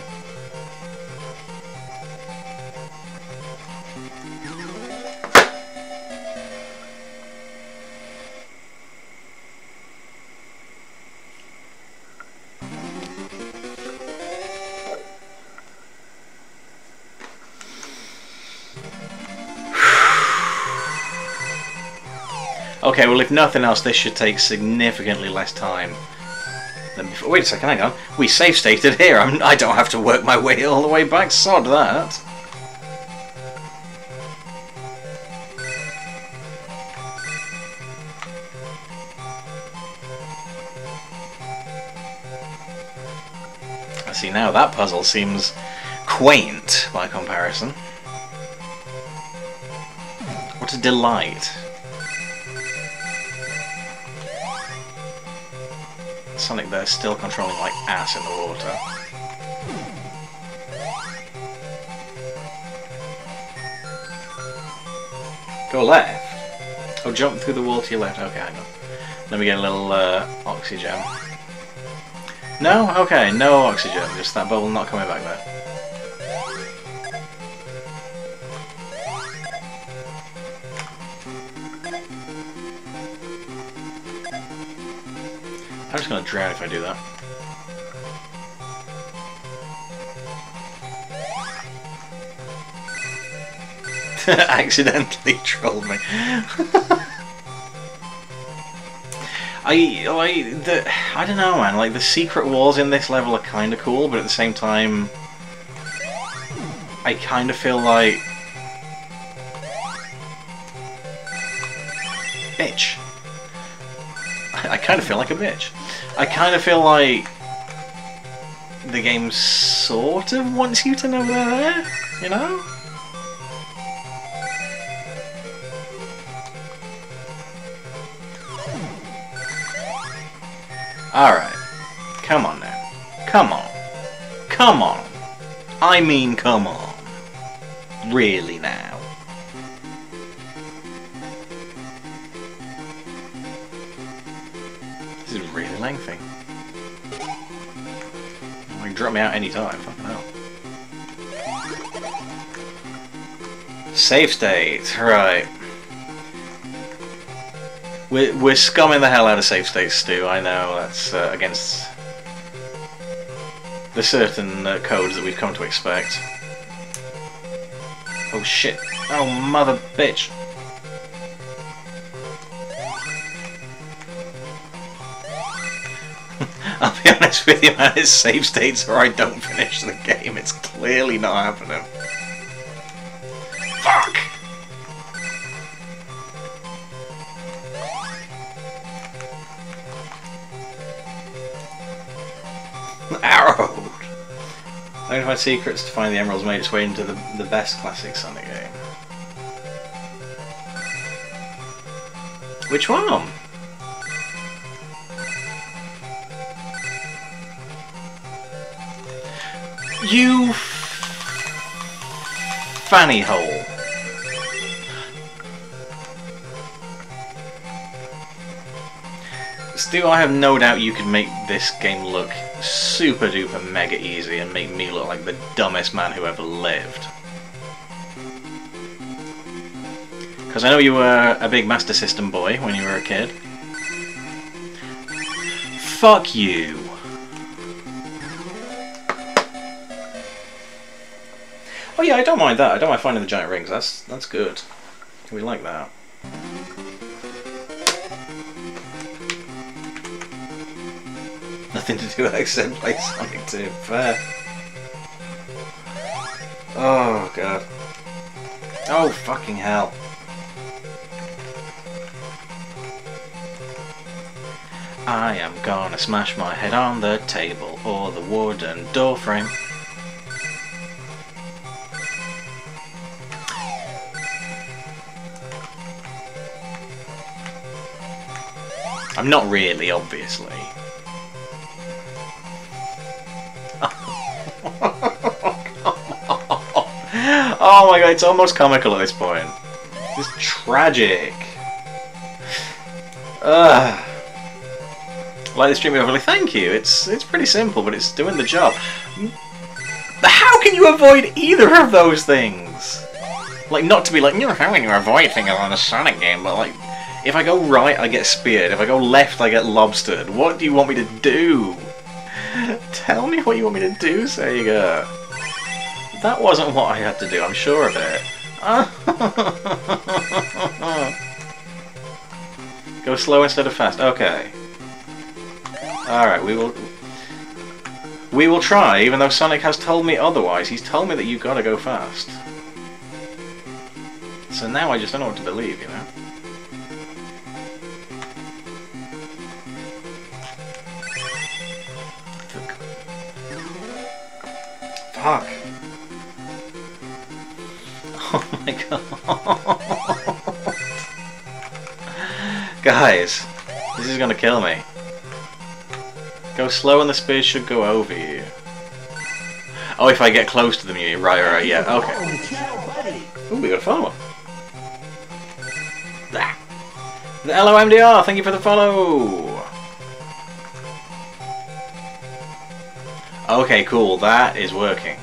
Okay, well if nothing else, this should take significantly less time than before. Wait a second, hang on. We save stated here. I don't have to work my way all the way back. Sod that. I see now that puzzle seems quaint by comparison. What a delight. Sonic there still controlling like ass in the water. Go left? Oh, jump through the wall to your left. Okay, hang on. Let me get a little oxygen. No? Okay, no oxygen. Just that bubble not coming back there. I'm just gonna drown if I do that. Accidentally trolled me. I don't know, man. Like the secret walls in this level are kind of cool, but at the same time, I kind of feel like bitch. I kind of feel like a bitch. I kind of feel like the game sort of wants you to know they're there, you know? Alright. Come on now. Come on. Come on. I mean, come on. Really now. This is really lengthy. You can drop me out any time. Fucking hell. Save state. Right. We're scumming the hell out of save states, Stu. I know that's against the certain codes that we've come to expect. Oh shit! Oh mother bitch! I'll be honest with you, man. It's save states or I don't finish the game. It's clearly not happening. Fuck! Arrowed! Identify secrets to find the emeralds made its way into the best classic Sonic game. Which one? You fanny hole. Stu, I have no doubt you could make this game look super duper mega easy and make me look like the dumbest man who ever lived. Because I know you were a big Master System boy when you were a kid. Fuck you. Oh yeah, I don't mind that. I don't mind finding the giant rings. That's good. We like that. Nothing to do except play Sonic 2. Fair. Oh god. Oh fucking hell. I am gonna smash my head on the table or the wooden door frame. I'm not really, obviously. Oh my god, it's almost comical at this point. It's tragic. Like the stream overlay, thank you. It's pretty simple, but it's doing the job. How can you avoid either of those things? Like, not to be like, how can you avoid things on a Sonic game, but like, if I go right, I get speared. If I go left, I get lobstered. What do you want me to do? Tell me what you want me to do, Sega. That wasn't what I had to do, I'm sure of it. Go slow instead of fast. Okay. Alright, we will try, even though Sonic has told me otherwise. He's told me that you gotta go fast. So now I just don't know what to believe, you know? Fuck. Oh my god. Guys, this is gonna kill me. Go slow and the spears should go over you. Oh, if I get close to them, you mean? Right, yeah, okay. Ooh, we got a follower. The LOMDR, thank you for the follow! Okay, cool, that is working.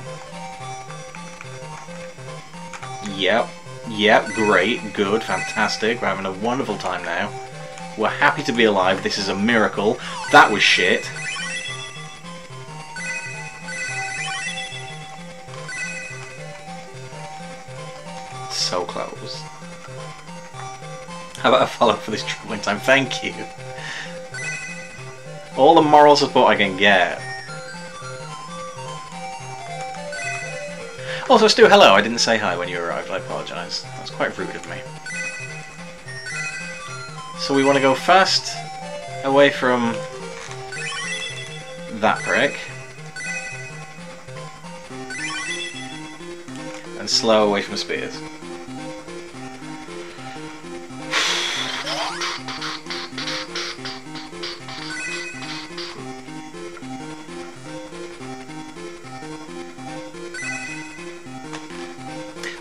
Yep, great, good, fantastic, we're having a wonderful time now. We're happy to be alive, this is a miracle. That was shit. So close. How about a follow for this travelling time? Thank you. All the moral support I can get. Also, Stu, hello. I didn't say hi when you arrived. I apologise. That's quite rude of me. So we want to go fast away from that prick. And slow away from spears.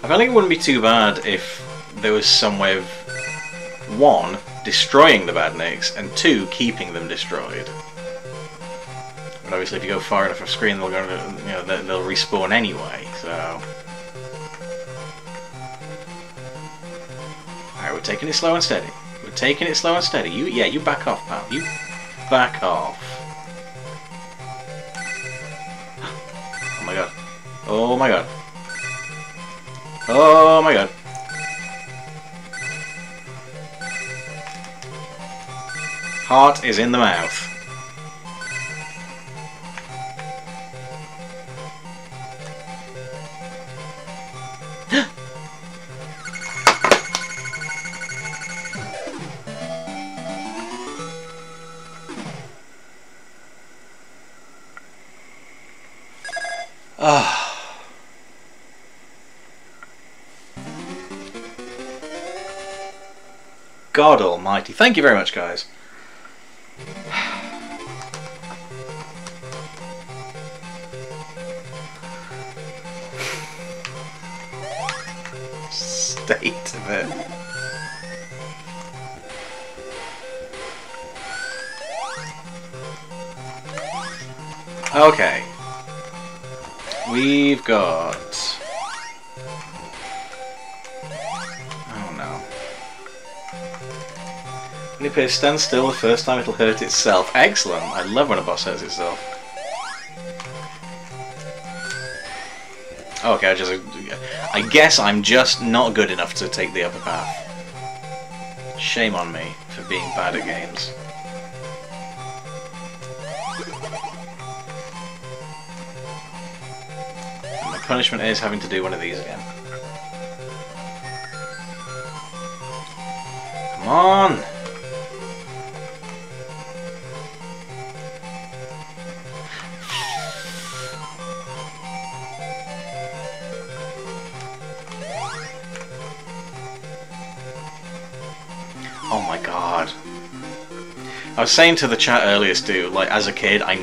I feel like it wouldn't be too bad if there was some way of, one, destroying the badniks, and two, keeping them destroyed. But obviously if you go far enough off screen, they'll go, they'll respawn anyway, so... Alright, we're taking it slow and steady. We're taking it slow and steady. You back off, pal. You back off. Oh my god. Oh my god. Oh my god. Heart is in the mouth. Ah. God almighty. Thank you very much, guys. State of it. Okay. We've got... When it appears stand still, the first time it'll hurt itself. Excellent! I love when a boss hurts itself. Okay, I guess I'm just not good enough to take the upper path. Shame on me for being bad at games. And the punishment is having to do one of these again. Come on! Oh my god. I was saying to the chat earlier, Stu, like, as a kid, I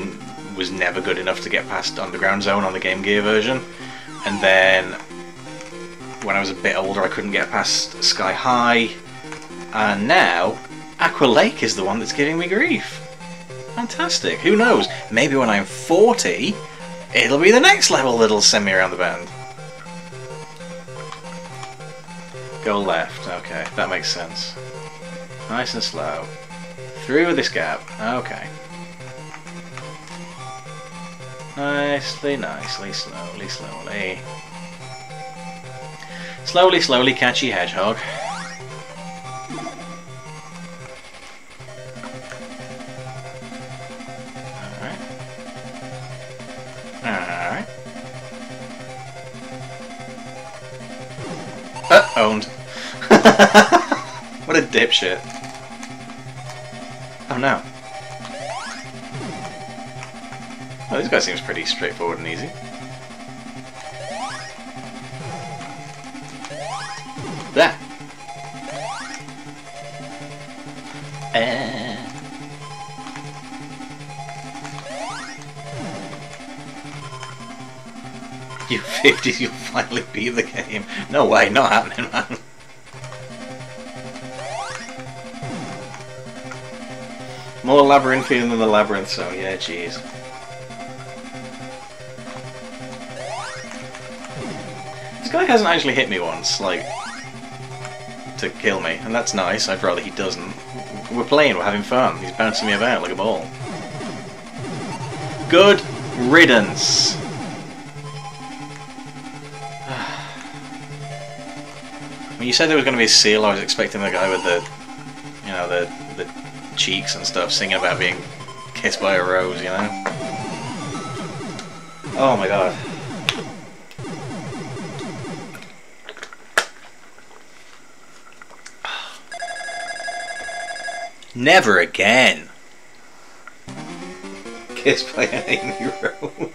was never good enough to get past Underground Zone on the Game Gear version. And then, when I was a bit older, I couldn't get past Sky High. And now, Aqua Lake is the one that's giving me grief. Fantastic. Who knows? Maybe when I'm 40, it'll be the next level that'll send me around the bend. Go left. Okay, that makes sense. Nice and slow. Through this gap. Okay. Nicely, nicely, slowly, slowly. Slowly, slowly, catchy hedgehog. Alright. Alright. Owned. What a dipshit. Oh no. Oh, this guy seems pretty straightforward and easy. There. You 50s, you'll finally beat the game. No way, not happening, man. More labyrinthian than the labyrinth, so yeah, jeez. This guy hasn't actually hit me once, like, to kill me, and that's nice. I'd rather he doesn't. We're playing, we're having fun. He's bouncing me about like a ball. Good riddance. When you said there was going to be a seal, I was expecting the guy with the, you know, the cheeks and stuff singing about being kissed by a rose, you know? Oh my god. Never again! Kissed by an Amy Rose.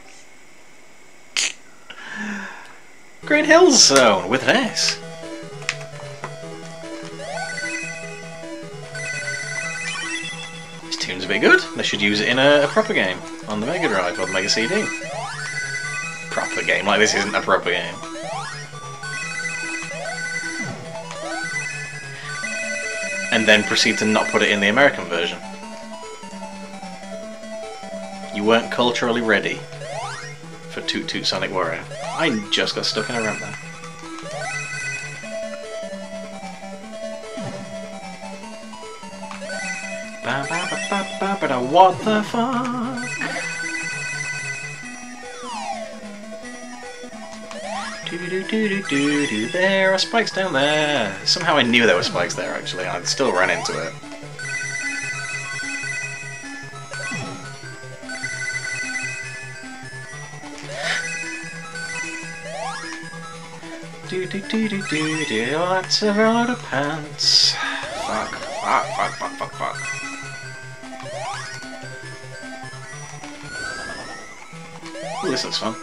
Green Hills Zone with an S. This tune's a bit good. They should use it in a proper game on the Mega Drive or the Mega CD. Proper game, like this isn't a proper game. And then proceed to not put it in the American version. You weren't culturally ready for Toot Toot Sonic Warrior. I just got stuck in a ramp there. Ba ba ba ba ba ba da, what the fuck? Do. There are spikes down there. Somehow I knew there were spikes there, actually. I still ran into it. Do. That's a lot of pants. Fuck. Ooh, this looks fun.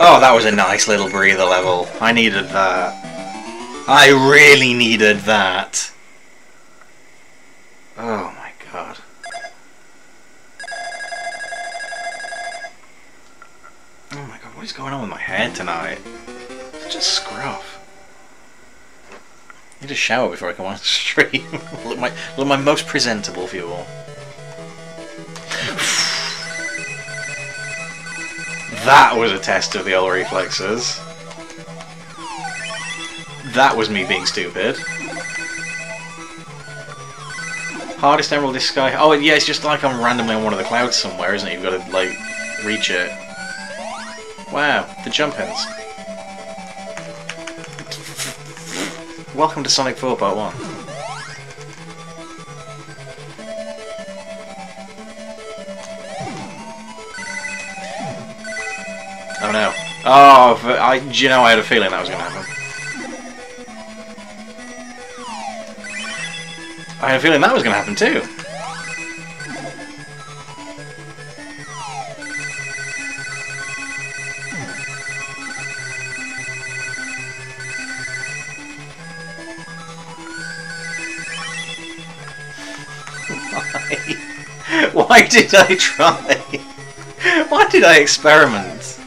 Oh, that was a nice little breather level. I needed that. I really needed that. Oh my god. Oh my god, what is going on with my head tonight? It's just scruff. I need to shower before I come on stream. look my most presentable for you all. That was a test of the old reflexes. That was me being stupid. Hardest emerald is sky. Oh yeah, it's just like I'm randomly on one of the clouds somewhere, isn't it? You've got to like reach it. Wow, the jump ins. Welcome to Sonic 4 Part 1. Oh no. Oh, do you know I had a feeling that was going to happen. I had a feeling that was going to happen too. Why did I try? Why did I experiment?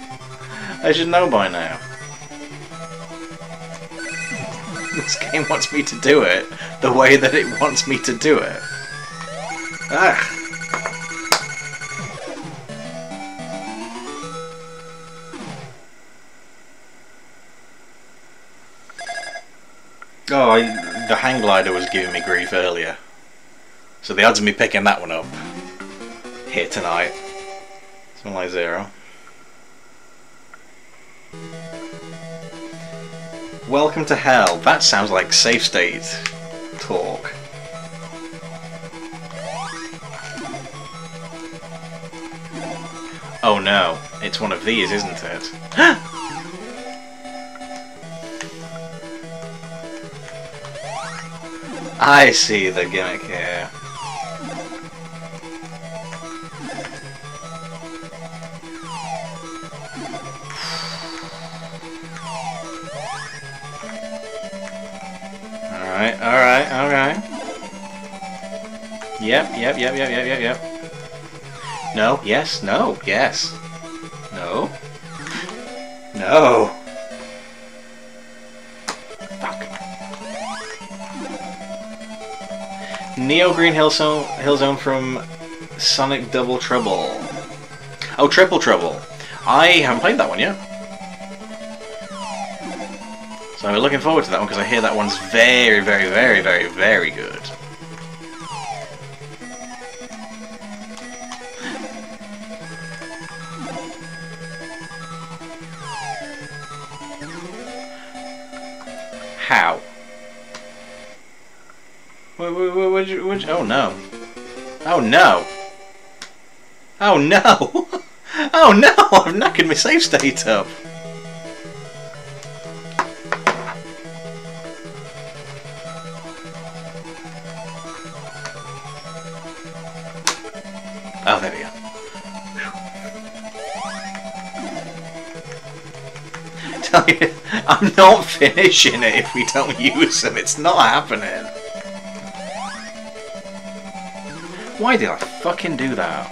I should know by now. This game wants me to do it the way that it wants me to do it. Ah. Oh, the hang glider was giving me grief earlier. So the odds of me picking that one up here tonight, something like 0. Welcome to hell. That sounds like safe state talk. Oh no, it's one of these, isn't it? I see the gimmick here. Alright. Yep. No, yes, no, yes. No. No. Fuck. Neo Green Hill Zone from Sonic Double Trouble. Oh, Triple Trouble. I haven't played that one yet. So I'm looking forward to that one because I hear that one's very, very, very, very, very good. How? Oh no. Oh no. Oh no. Oh no, I've knackered my save state up. Oh, there we go. Tell you, I'm not finishing it if we don't use them. It's not happening. Why did I fucking do that?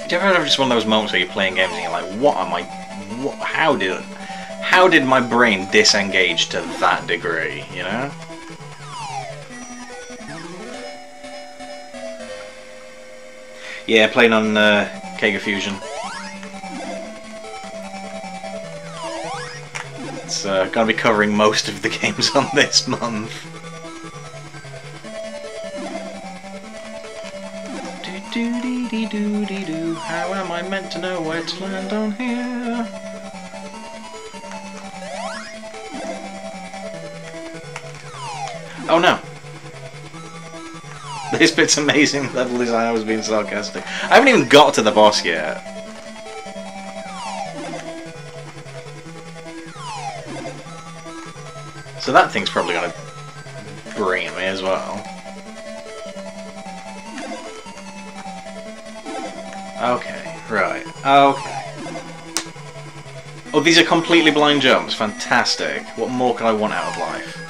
Do you ever have just one of those moments where you're playing games and you're like, what am I... How did my brain disengage to that degree, you know? Yeah, playing on Kega Fusion. It's gonna be covering most of the games on this month. Do-do-dee-dee-doo-dee-doo. How am I meant to know where to land on here? Oh no! This bit's amazing level design. I was being sarcastic. I haven't even got to the boss yet. So that thing's probably gonna bring me as well. Okay, right. Okay. Oh, these are completely blind jumps. Fantastic. What more can I want out of life?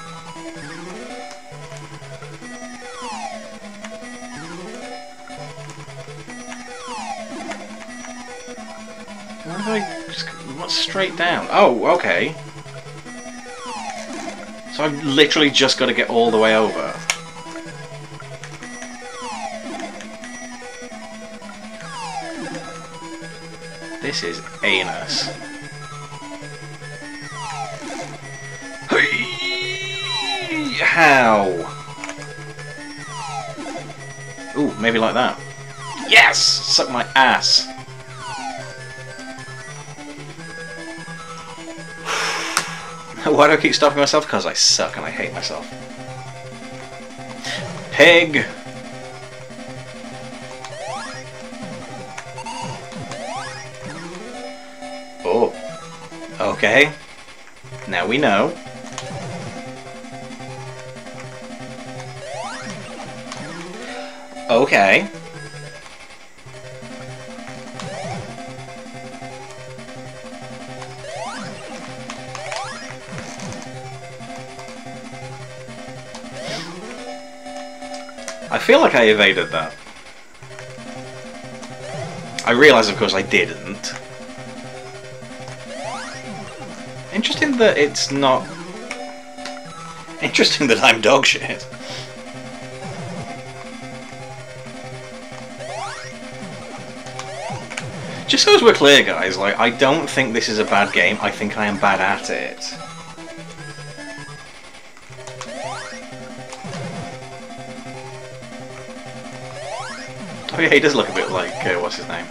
What's straight down? Oh, okay. So I've literally just got to get all the way over. This is anus. Hey! How? Ooh, maybe like that. Yes! Suck my ass. Why do I keep stopping myself? Because I suck and I hate myself. Pig! Oh. Okay. Now we know. Okay. I feel like I evaded that. I realise, of course, I didn't. Interesting that it's not... Interesting that I'm dog shit. Just so as we're clear, guys, like, I don't think this is a bad game, I think I am bad at it. Oh yeah, he does look a bit like, what's his name?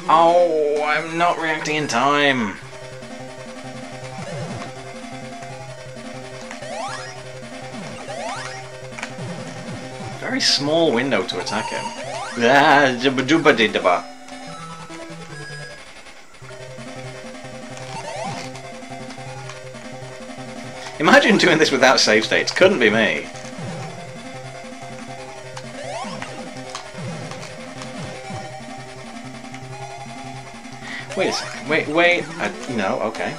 Oh, I'm not reacting in time! Very small window to attack him. Ah, jabba-dubba-dee-dabba. Imagine doing this without save states. Couldn't be me. Wait a second. Wait. No, okay.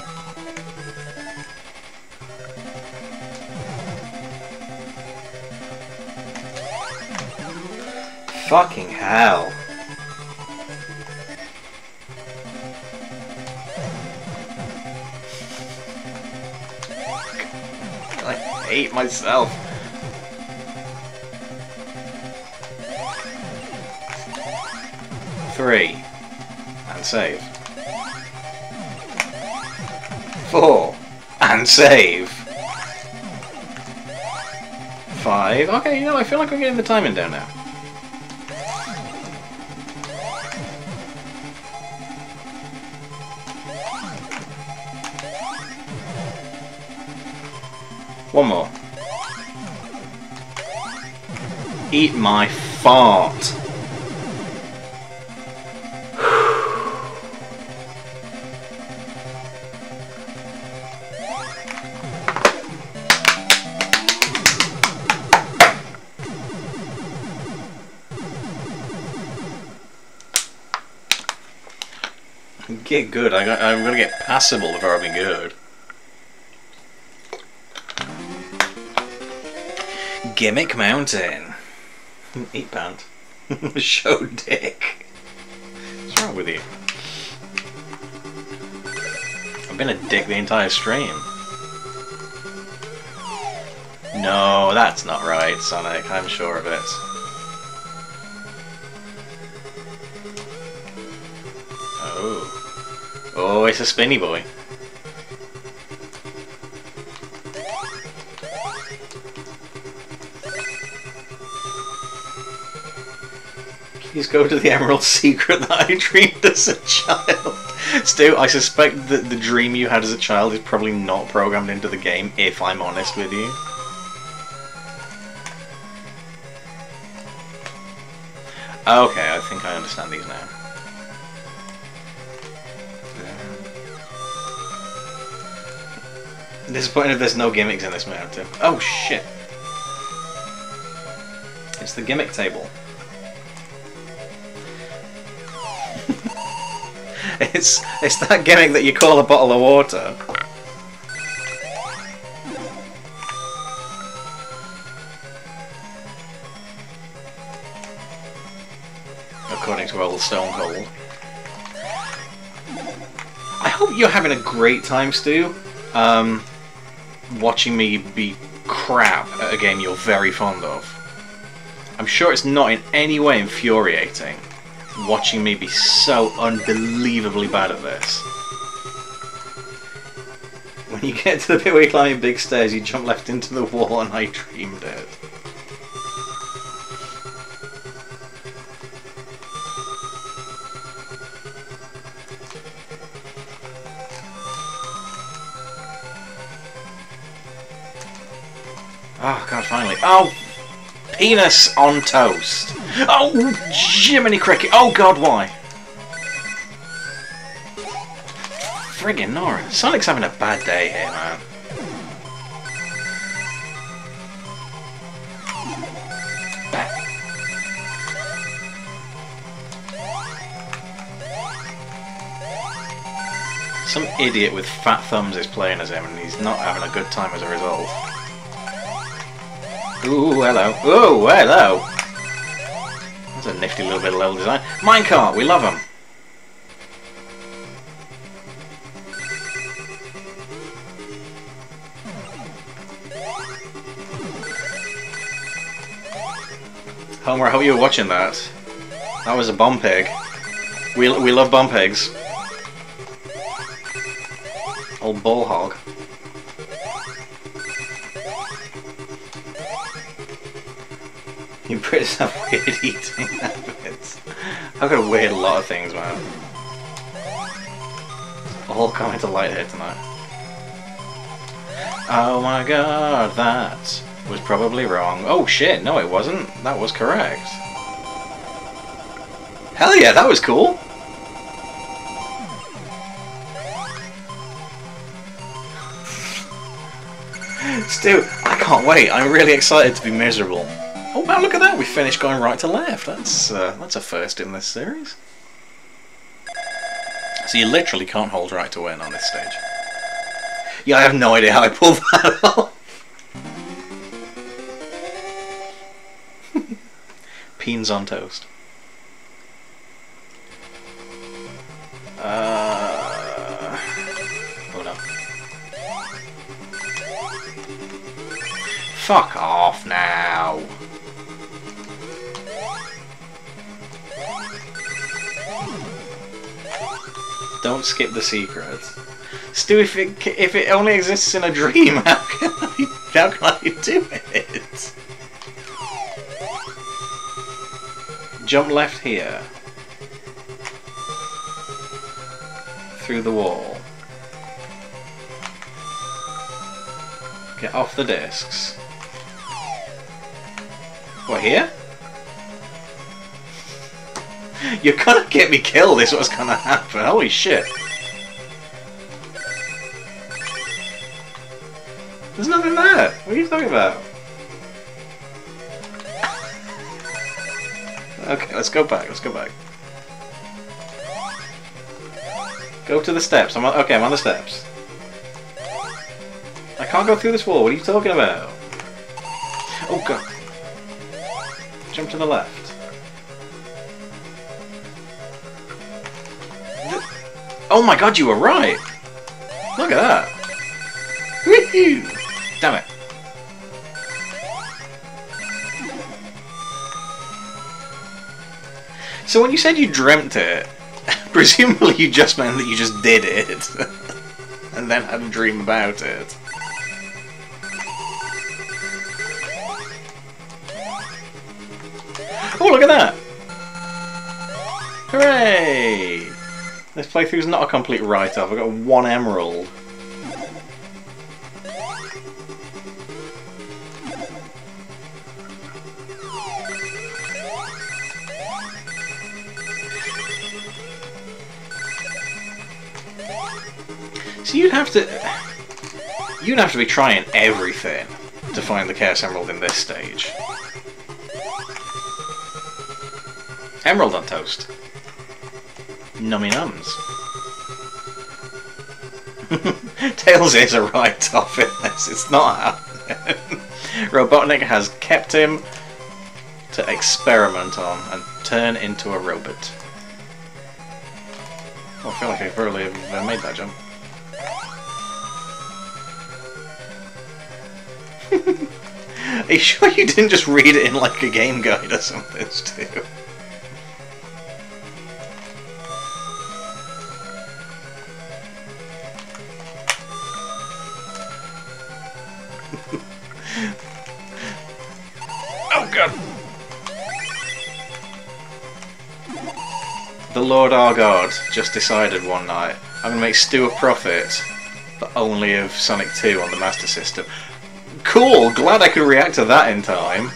Fucking hell. I hate myself. Three. And save. 4. And save. 5. Okay, you know, I feel like I'm getting the timing down now. One more. Eat my fart. Get good. I'm gonna get passable before I've been good. Gimmick Mountain. Eat pant. Show dick. What's wrong with you? I've been a dick the entire stream. No, that's not right, Sonic. I'm sure of it. Oh. Oh, it's a spinny boy. Please go to the Emerald Secret that I dreamed as a child. Stu, I suspect that the dream you had as a child is probably not programmed into the game, if I'm honest with you. Okay, I think I understand these now. Disappointed there's no gimmicks in this mountain. Oh shit! It's the gimmick table. It's that gimmick that you call a bottle of water. According to old Stone Cold. I hope you're having a great time, Stu. Watching me be crap at a game you're very fond of. I'm sure it's not in any way infuriating. watching me be so unbelievably bad at this. When you get to the bit where you're climbing big stairs, you jump left into the wall, and I dreamed it. Oh god, finally. Oh! Penis on toast. Oh, Jiminy Cricket. Oh god, why? Friggin' Nora. Sonic's having a bad day here, man. Some idiot with fat thumbs is playing as him, and he's not having a good time as a result. Ooh, hello. Ooh, hello! That's a nifty little bit of level design. Minecart, we love them. Homer, I hope you were watching that. That was a bomb pig. We love bomb pigs. Old ball hog. You Brits have weird eating habits. I've got a weird lot of things, man. All coming to light here tonight. Oh my god, that was probably wrong. Oh shit, no it wasn't. That was correct. Hell yeah, that was cool! Stu, I can't wait. I'm really excited to be miserable. Oh wow, look at that! We finished going right to left. That's a first in this series. So you literally can't hold right to win on this stage. Yeah, I have no idea how I pulled that off. Peens on toast. Hold up. Fuck off now. Don't skip the secret. Stu, if it only exists in a dream, how can I do it? Jump left here. Through the wall. Get off the discs. What, here? You're gonna get me killed is what's gonna happen. Holy shit. There's nothing there. What are you talking about? Okay, let's go back. Let's go back. Go to the steps. Okay, I'm on the steps. I can't go through this wall. What are you talking about? Oh god. Jump to the left. Oh my god, you were right! Look at that! Woohoo! Damn it. So when you said you dreamt it, presumably you just meant that you just did it. And then had a dream about it. Oh, look at that! Hooray! This playthrough's not a complete write-off. I've got 1 emerald. So you'd have to be trying everything to find the Chaos Emerald in this stage. Emerald on toast. Nummy nums. Tails is a write-off in this. It's not happening. Robotnik has kept him to experiment on and turn into a robot. Oh, I feel like I probably have made that jump. Are you sure you didn't just read it in like a game guide or something, Stu? God. The Lord our God just decided one night, I'm going to make Stu a prophet, but only of Sonic 2 on the Master System. Cool! Glad I could react to that in time.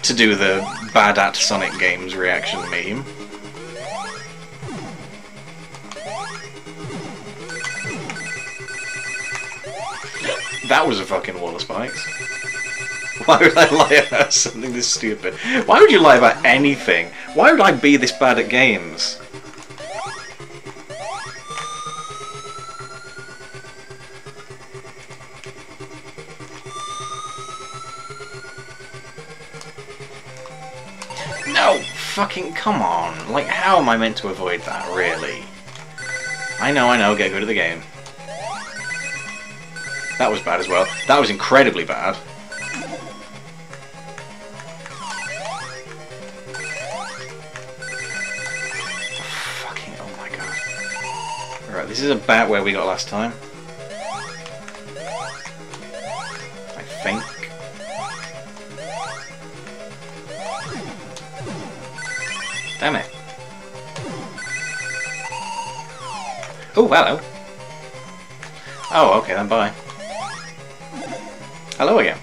To do the bad at Sonic games reaction meme. That was a fucking wall of spikes. Why would I lie about something this stupid? Why would you lie about anything? Why would I be this bad at games? No! Fucking come on. Like, how am I meant to avoid that, really? I know, get good at the game. That was bad as well. That was incredibly bad. Fucking, oh my god. Alright, this is about where we got last time. I think. Damn it. Oh, hello. Oh, okay then, bye. Hello again.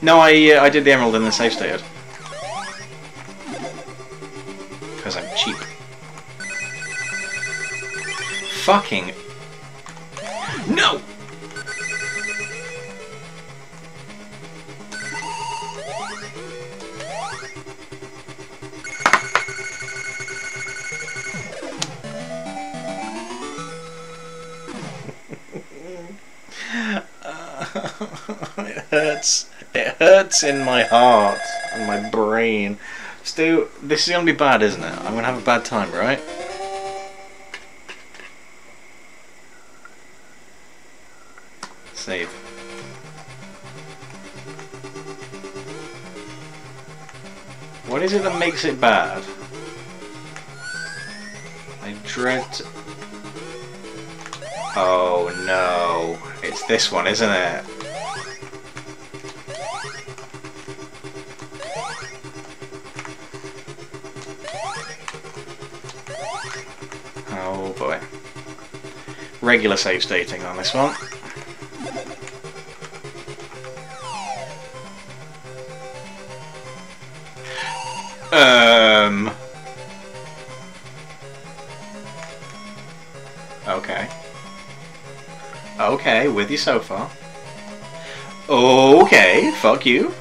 No, I did the emerald in the safe state. Because I'm cheap. Fucking... No! It hurts. It hurts in my heart and my brain. Stu, this is gonna be bad, isn't it? I'm gonna have a bad time, right? Save. What is it that makes it bad? I dread... Oh no. It's this one, isn't it? Oh boy. Regular save stating on this one. Okay. Okay, with you so far. Okay, fuck you.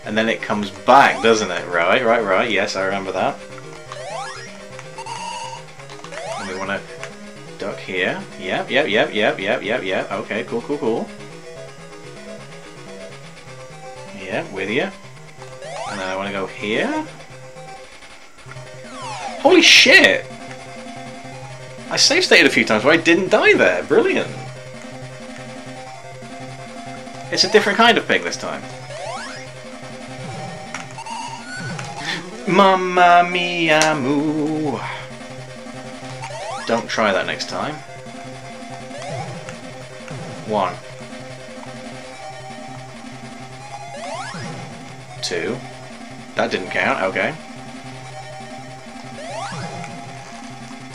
And then it comes back, doesn't it? Right. Yes, I remember that. And we want to duck here. Yep. Okay, cool. Yeah, with you. And then I want to go here. Holy shit! I save stated a few times where I didn't die there. Brilliant. It's a different kind of pig this time. Mamma mia moo. Don't try that next time. 1. 2. That didn't count, okay.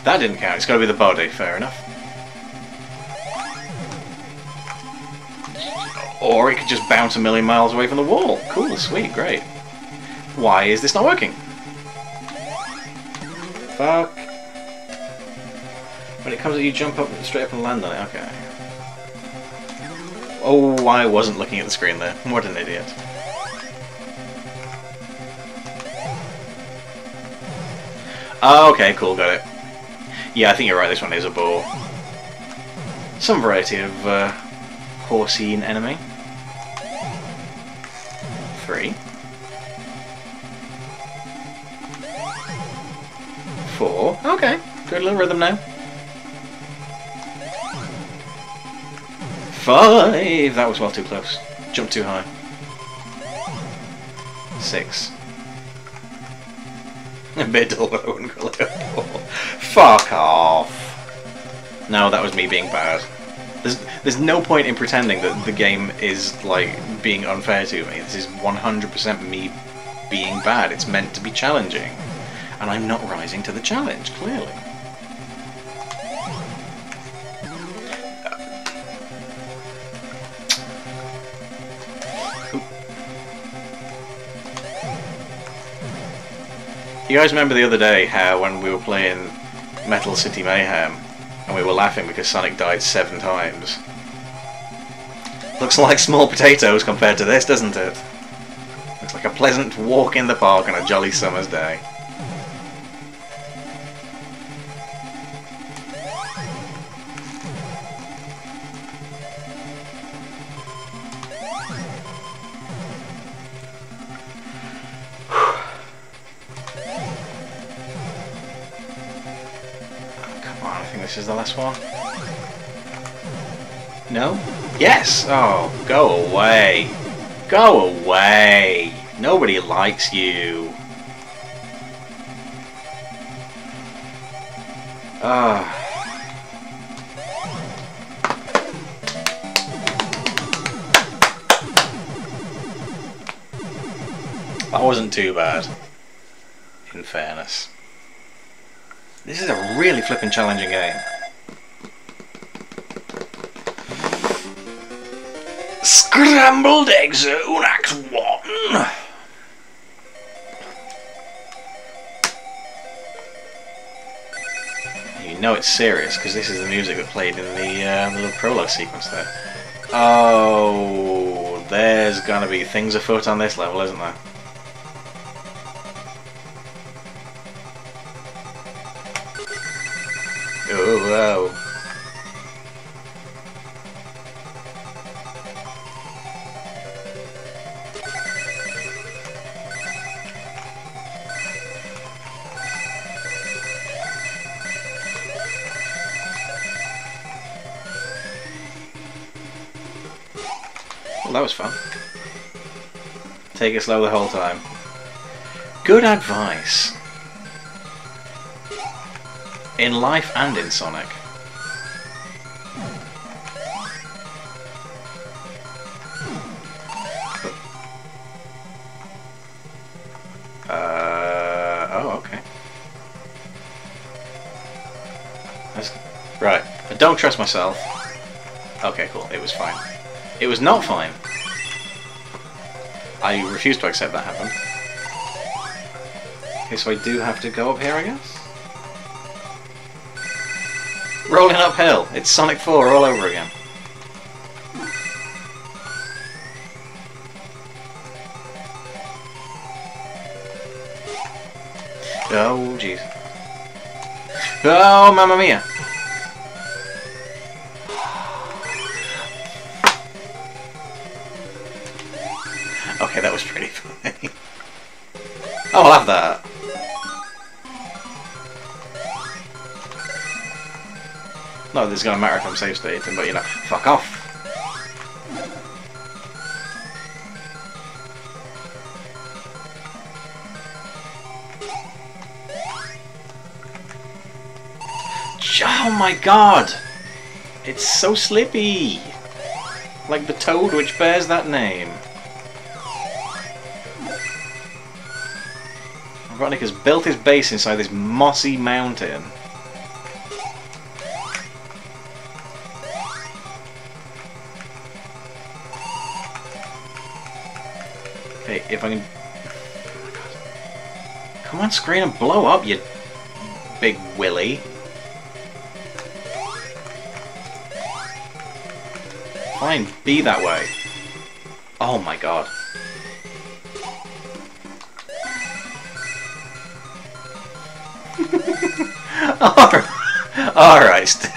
That didn't count, it's gotta be the body, fair enough. Or it could just bounce a million miles away from the wall. Cool, sweet, great. Why is this not working? Fuck. When it comes at you, jump up straight up and land on it, okay. Oh, I wasn't looking at the screen there. What an idiot. Oh, okay, cool, got it. Yeah, I think you're right, this one is a bore. Some variety of horsey enemy. 3. 4. Okay, good little rhythm now. 5. That was well too close. Jumped too high. 6. Middle, I wouldn't call it a ball. Fuck off. No, that was me being bad. There's no point in pretending that the game is like being unfair to me. This is 100% me being bad. It's meant to be challenging, and I'm not rising to the challenge, clearly. You guys remember the other day how when we were playing Metal City Mayhem and we were laughing because Sonic died 7 times? Looks like small potatoes compared to this, doesn't it? Looks like a pleasant walk in the park on a jolly summer's day. This is the last one. No? Yes! Oh, go away. Go away. Nobody likes you. Ah. That wasn't too bad, in fairness. This is a really flippin' challenging game. Scrambled Egg Zone Act 1! You know it's serious, because this is the music that played in the little prologue sequence there. Oh, there's gonna be things afoot on this level, isn't there? Oh, wow. Well, that was fun. Take it slow the whole time. Good advice. In life and in Sonic. Oh, okay. Right. I don't trust myself. Okay, cool. It was fine. It was not fine. I refuse to accept that happened. Okay, so I do have to go up here, I guess? Rolling uphill. It's Sonic 4 all over again. Oh, jeez. Oh, mamma mia. Okay, that was pretty funny. Oh, I'll have that. Not that it's going to matter if I'm save stating, but you know, fuck off. Oh my god! It's so slippy! Like the toad which bears that name. Robotnik has built his base inside this mossy mountain. Okay, if I can... Come on screen and blow up, you big willy. Fine, be that way. Oh my god. Alright, Stu.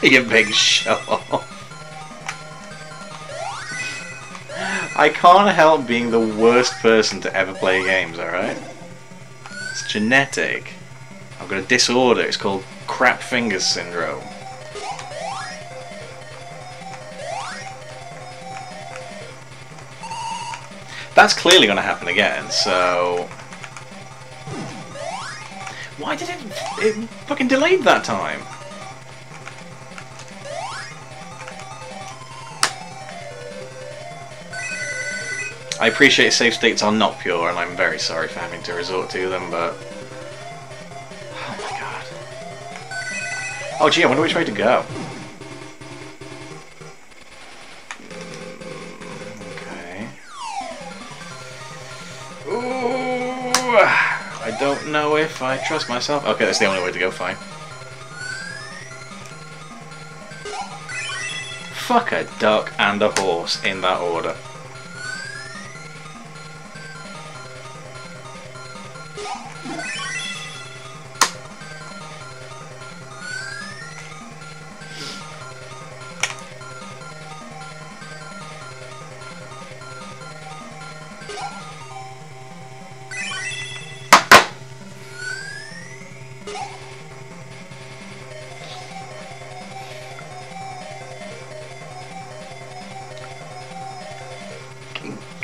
You big show. I can't help being the worst person to ever play games, alright? It's genetic. I've got a disorder, it's called crap fingers syndrome. That's clearly going to happen again, so... Why did it fucking delayed that time? I appreciate save states are not pure, and I'm very sorry for having to resort to them, but... Oh my god. Oh gee, I wonder which way to go. Okay. Ooh, I don't know if I trust myself. Okay, that's the only way to go, fine. Fuck a duck and a horse in that order.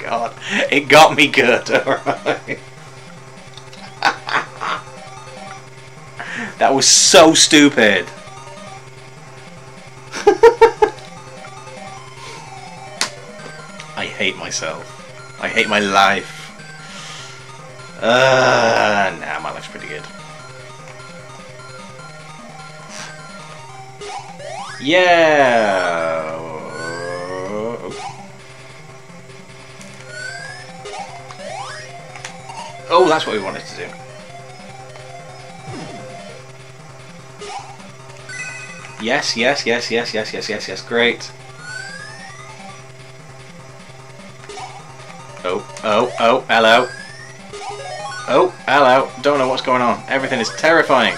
God, it got me good, alright. That was so stupid. I hate myself. I hate my life. Nah, my life's pretty good. Yeah. Oh, that's what we wanted to do. Yes, yes, yes, yes, yes, yes, yes, yes. Great. Oh, oh, oh, hello. Oh, hello. Don't know what's going on. Everything is terrifying.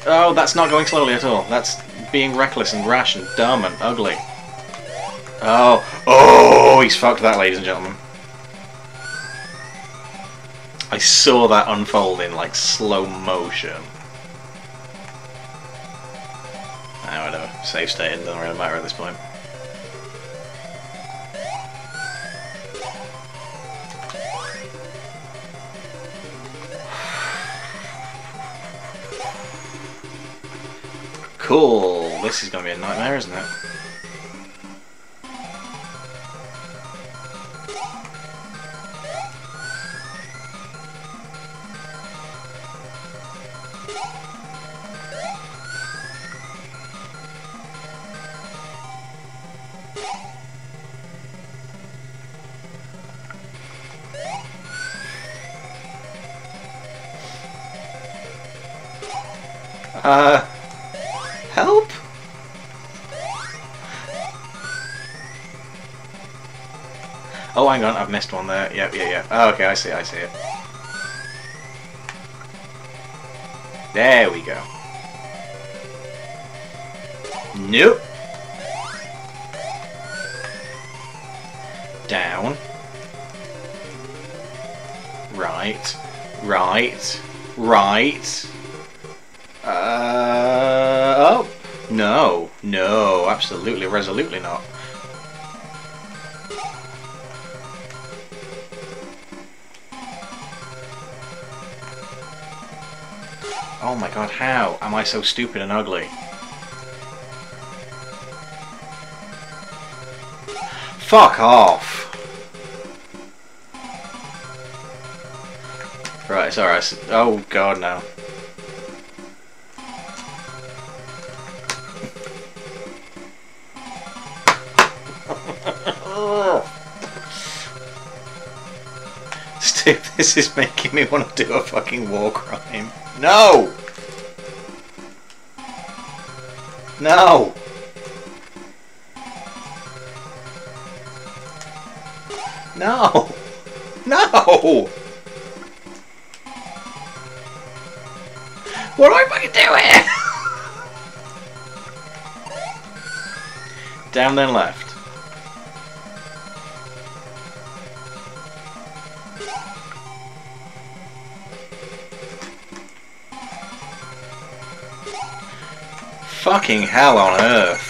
Oh, that's not going slowly at all. That's being reckless and rash and dumb and ugly. Oh, oh, he's fucked that, ladies and gentlemen. I saw that unfold in like slow motion. Ah, whatever. Save state, it doesn't really matter at this point. Cool. This is going to be a nightmare, isn't it? Help? Oh, hang on, I've missed one there. Yep, yeah, yeah. Oh, okay, I see it. There we go. Nope. Down. Right. Right. Right. Oh. No. No. Absolutely, resolutely not. Oh my god, how am I so stupid and ugly? Fuck off! Right, it's alright. Oh god, no. Steve, this is making me want to do a fucking war crime. No! No! No! No! What am I fucking doing? Down then left. Fucking hell on earth.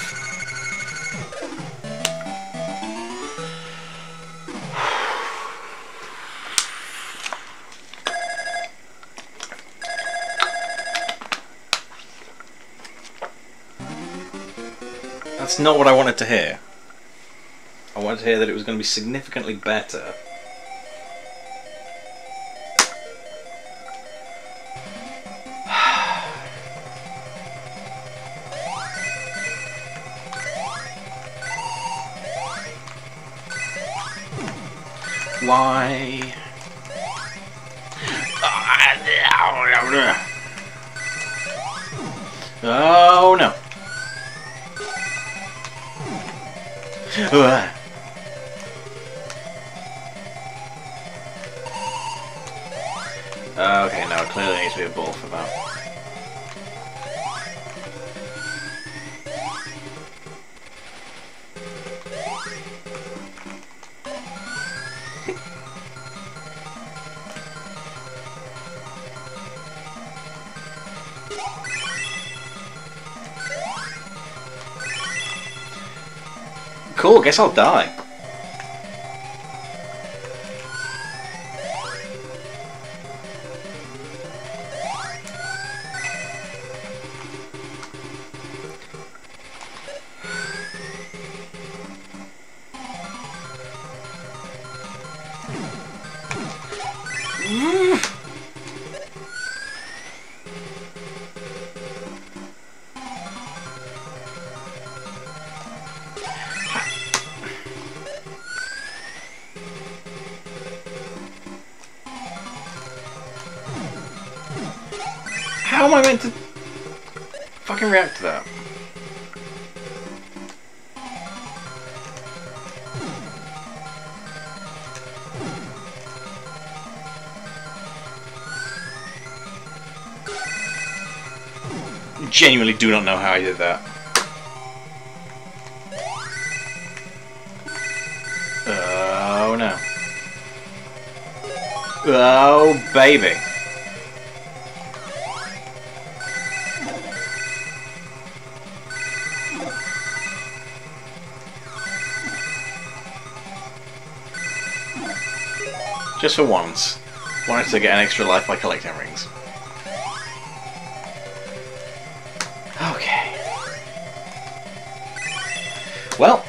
That's not what I wanted to hear. I wanted to hear that it was going to be significantly better Why? Oh no. Okay, no, it clearly needs to be a ball for that. Cool, guess I'll die. How am I meant to fucking react to that? Genuinely do not know how I did that. Oh no. Oh baby. Just for once. Wanted to get an extra life by collecting rings. Okay. Well.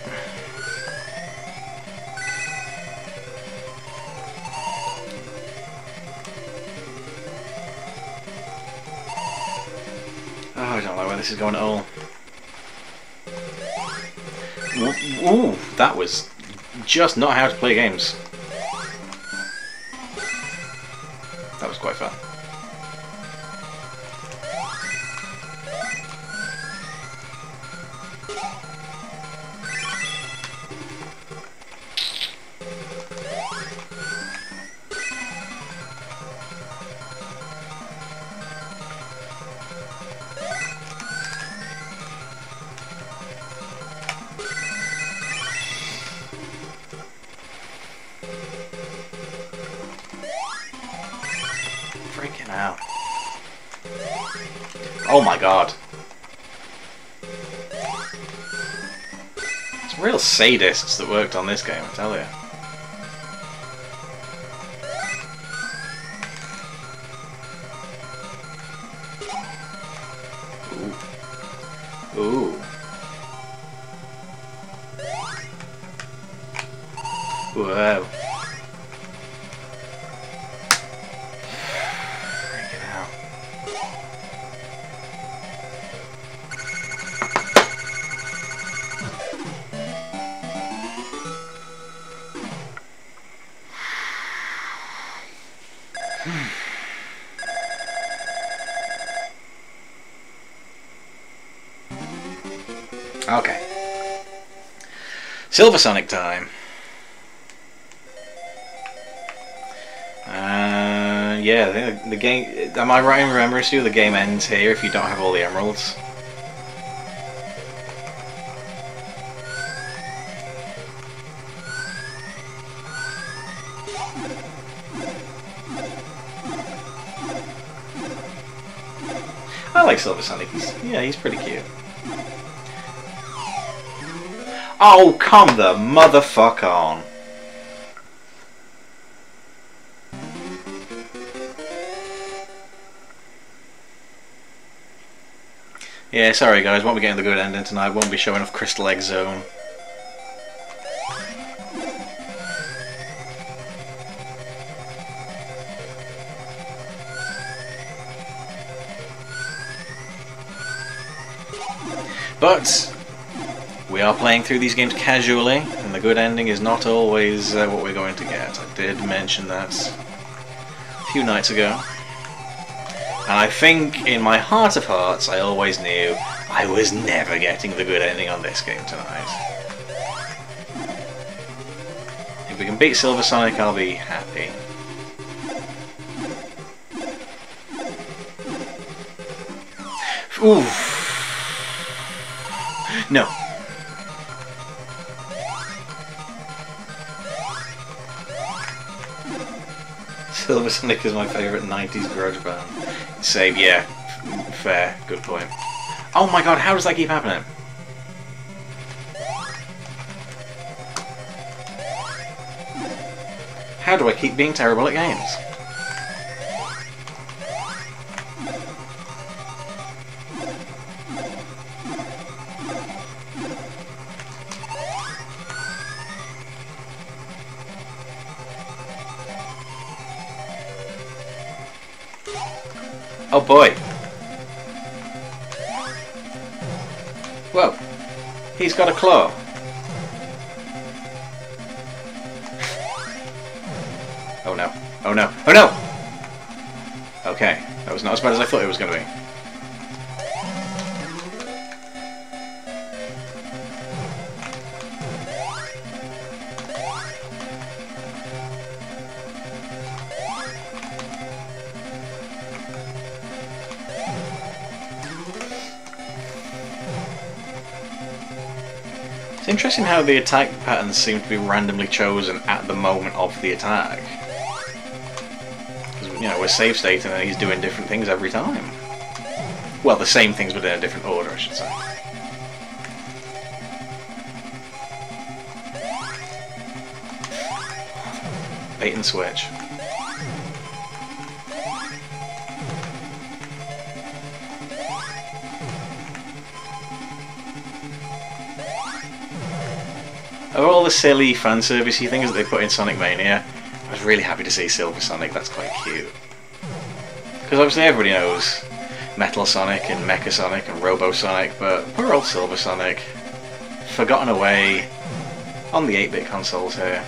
Oh, I don't know where this is going at all. Ooh, that was just not how to play games. That was quite fun. Freaking out. Oh my god. Some real sadists that worked on this game, I tell you. Ooh. Ooh. Whoa. Okay. Silver Sonic time. Yeah, I think the game. Am I right in remembering, Stu? The game ends here if you don't have all the emeralds. I like Silver Sonic. He's pretty cute. Oh, come the motherfucker on. Yeah, sorry guys, won't be getting the good ending tonight, won't be showing off Crystal Egg Zone. But We are playing through these games casually, and the good ending is not always what we're going to get. I did mention that a few nights ago. And I think, in my heart of hearts, I always knew I was never getting the good ending on this game tonight. If we can beat Silver Sonic, I'll be happy. Ooh. No. Silver Sonic is my favourite 90s garage band. Save, yeah. Fair. Good point. Oh my god, how does that keep happening? How do I keep being terrible at games? Oh boy. Whoa. He's got a claw. Oh no. Oh no. Oh no! Okay. That was not as bad as I thought it was going to be. It's interesting how the attack patterns seem to be randomly chosen at the moment of the attack. Because, you know, we're save state and he's doing different things every time. Well, the same things but in a different order, I should say. Bait and switch. Of all the silly fanservice-y things that they put in Sonic Mania, I was really happy to see Silver Sonic. That's quite cute. Because obviously everybody knows Metal Sonic and Mecha Sonic and Robo Sonic, but poor old Silver Sonic, forgotten away on the 8-bit consoles here.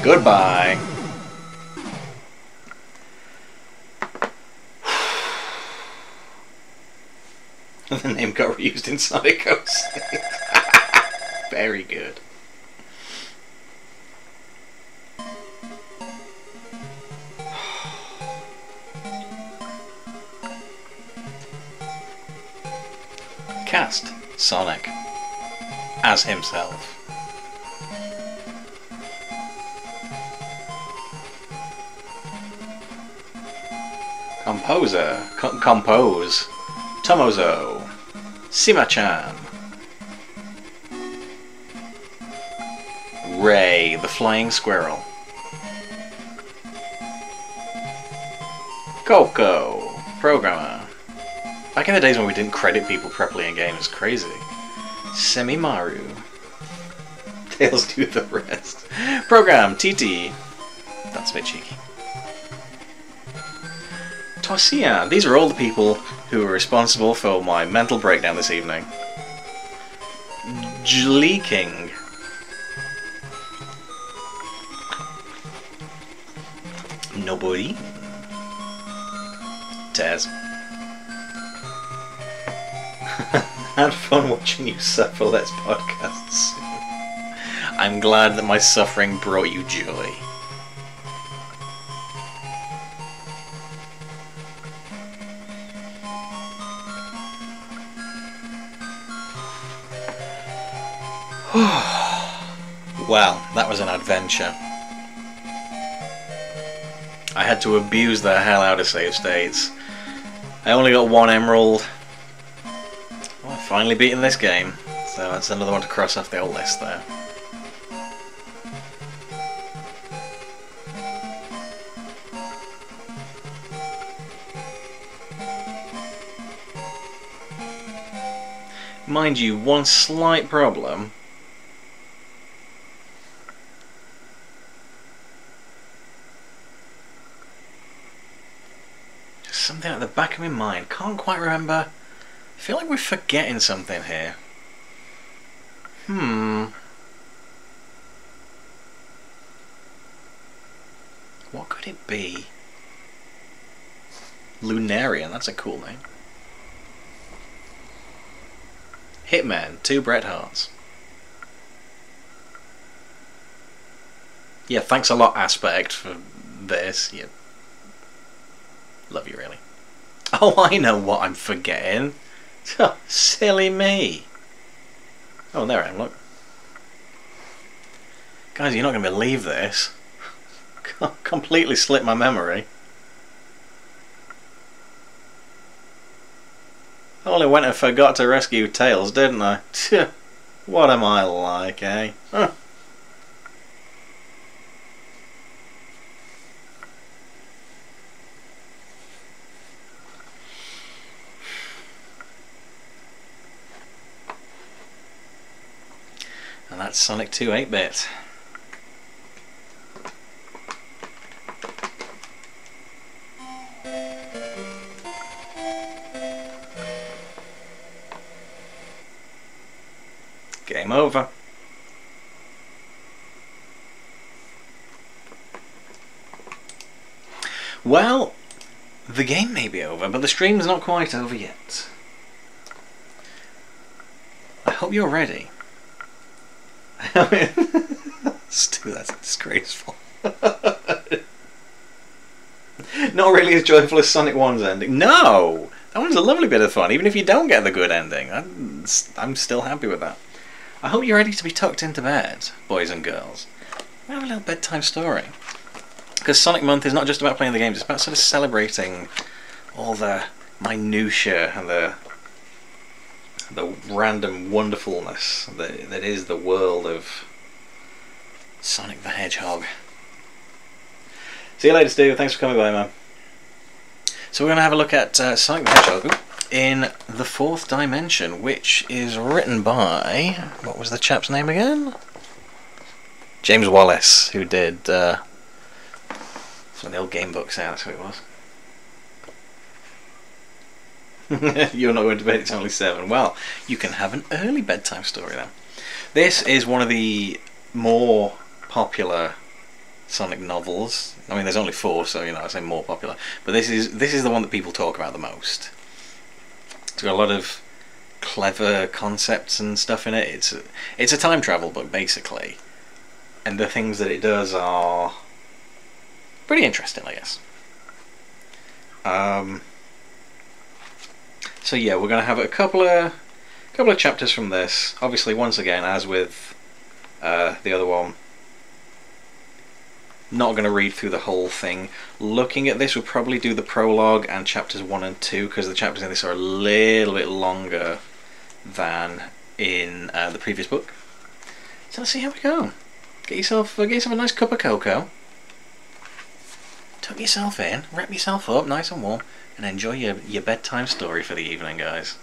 Goodbye. The name got reused in Sonic 06. Very good. Cast Sonic as himself. Composer, compose, Tomozo, Sima-chan, Ray, the flying squirrel, Coco, programmer. Back in the days when we didn't credit people properly in games, crazy. Semi-Maru, Tails do the rest. Program, TT, that's a bit cheeky. Tosia. These are all the people who are responsible for my mental breakdown this evening. King. Nobody. Taz. Had fun watching you suffer. Let's podcast soon. I'm glad that my suffering brought you joy. Well, that was an adventure. I had to abuse the hell out of save states. I only got one emerald. Well, I've finally beaten this game, so that's another one to cross off the old list there. Mind you, one slight problem. Just something at the back of my mind. Can't quite remember. I feel like we're forgetting something here. What could it be? Lunarian, that's a cool name. Hitman, 2 Bret Harts. Yeah, thanks a lot, Aspect, for this. Yeah. Love you, really. Oh, I know what I'm forgetting. Oh, silly me. Oh, there I am, look. Guys, you're not going to believe this. Completely slipped my memory. I only went and forgot to rescue Tails, didn't I? What am I like, eh? Huh. And that's Sonic 2 8-bit. Game over. Well, the game may be over, but the stream's not quite over yet. I hope you're ready. Stu, that's disgraceful. Not really as joyful as Sonic 1's ending. No! That one's a lovely bit of fun, even if you don't get the good ending. I'm still happy with that. I hope you're ready to be tucked into bed, boys and girls. We have a little bedtime story. Because Sonic Month is not just about playing the games, it's about sort of celebrating all the minutiae and the random wonderfulness that is the world of Sonic the Hedgehog. See you later, Stu. Thanks for coming by, man. So we're going to have a look at Sonic the Hedgehog in the 4th dimension, which is written by... what was the chap's name again? James Wallace, who did... some of the old game books out, that's who it was. You're not going to bed, it's only 7. Well, you can have an early bedtime story then. This is one of the more popular Sonic novels. I mean, there's only 4, so I say more popular. But this is the one that people talk about the most. It's got a lot of clever concepts and stuff in it. It's a time travel book basically, and the things that it does are pretty interesting, I guess. So yeah, we're going to have a couple of chapters from this. Obviously, once again, as with the other one, not going to read through the whole thing. Looking at this, we'll probably do the prologue and chapters 1 and 2, because the chapters in this are a little bit longer than in the previous book. So let's see how we go. Get yourself a nice cup of cocoa. Tuck yourself in, wrap yourself up nice and warm, and enjoy your bedtime story for the evening, guys.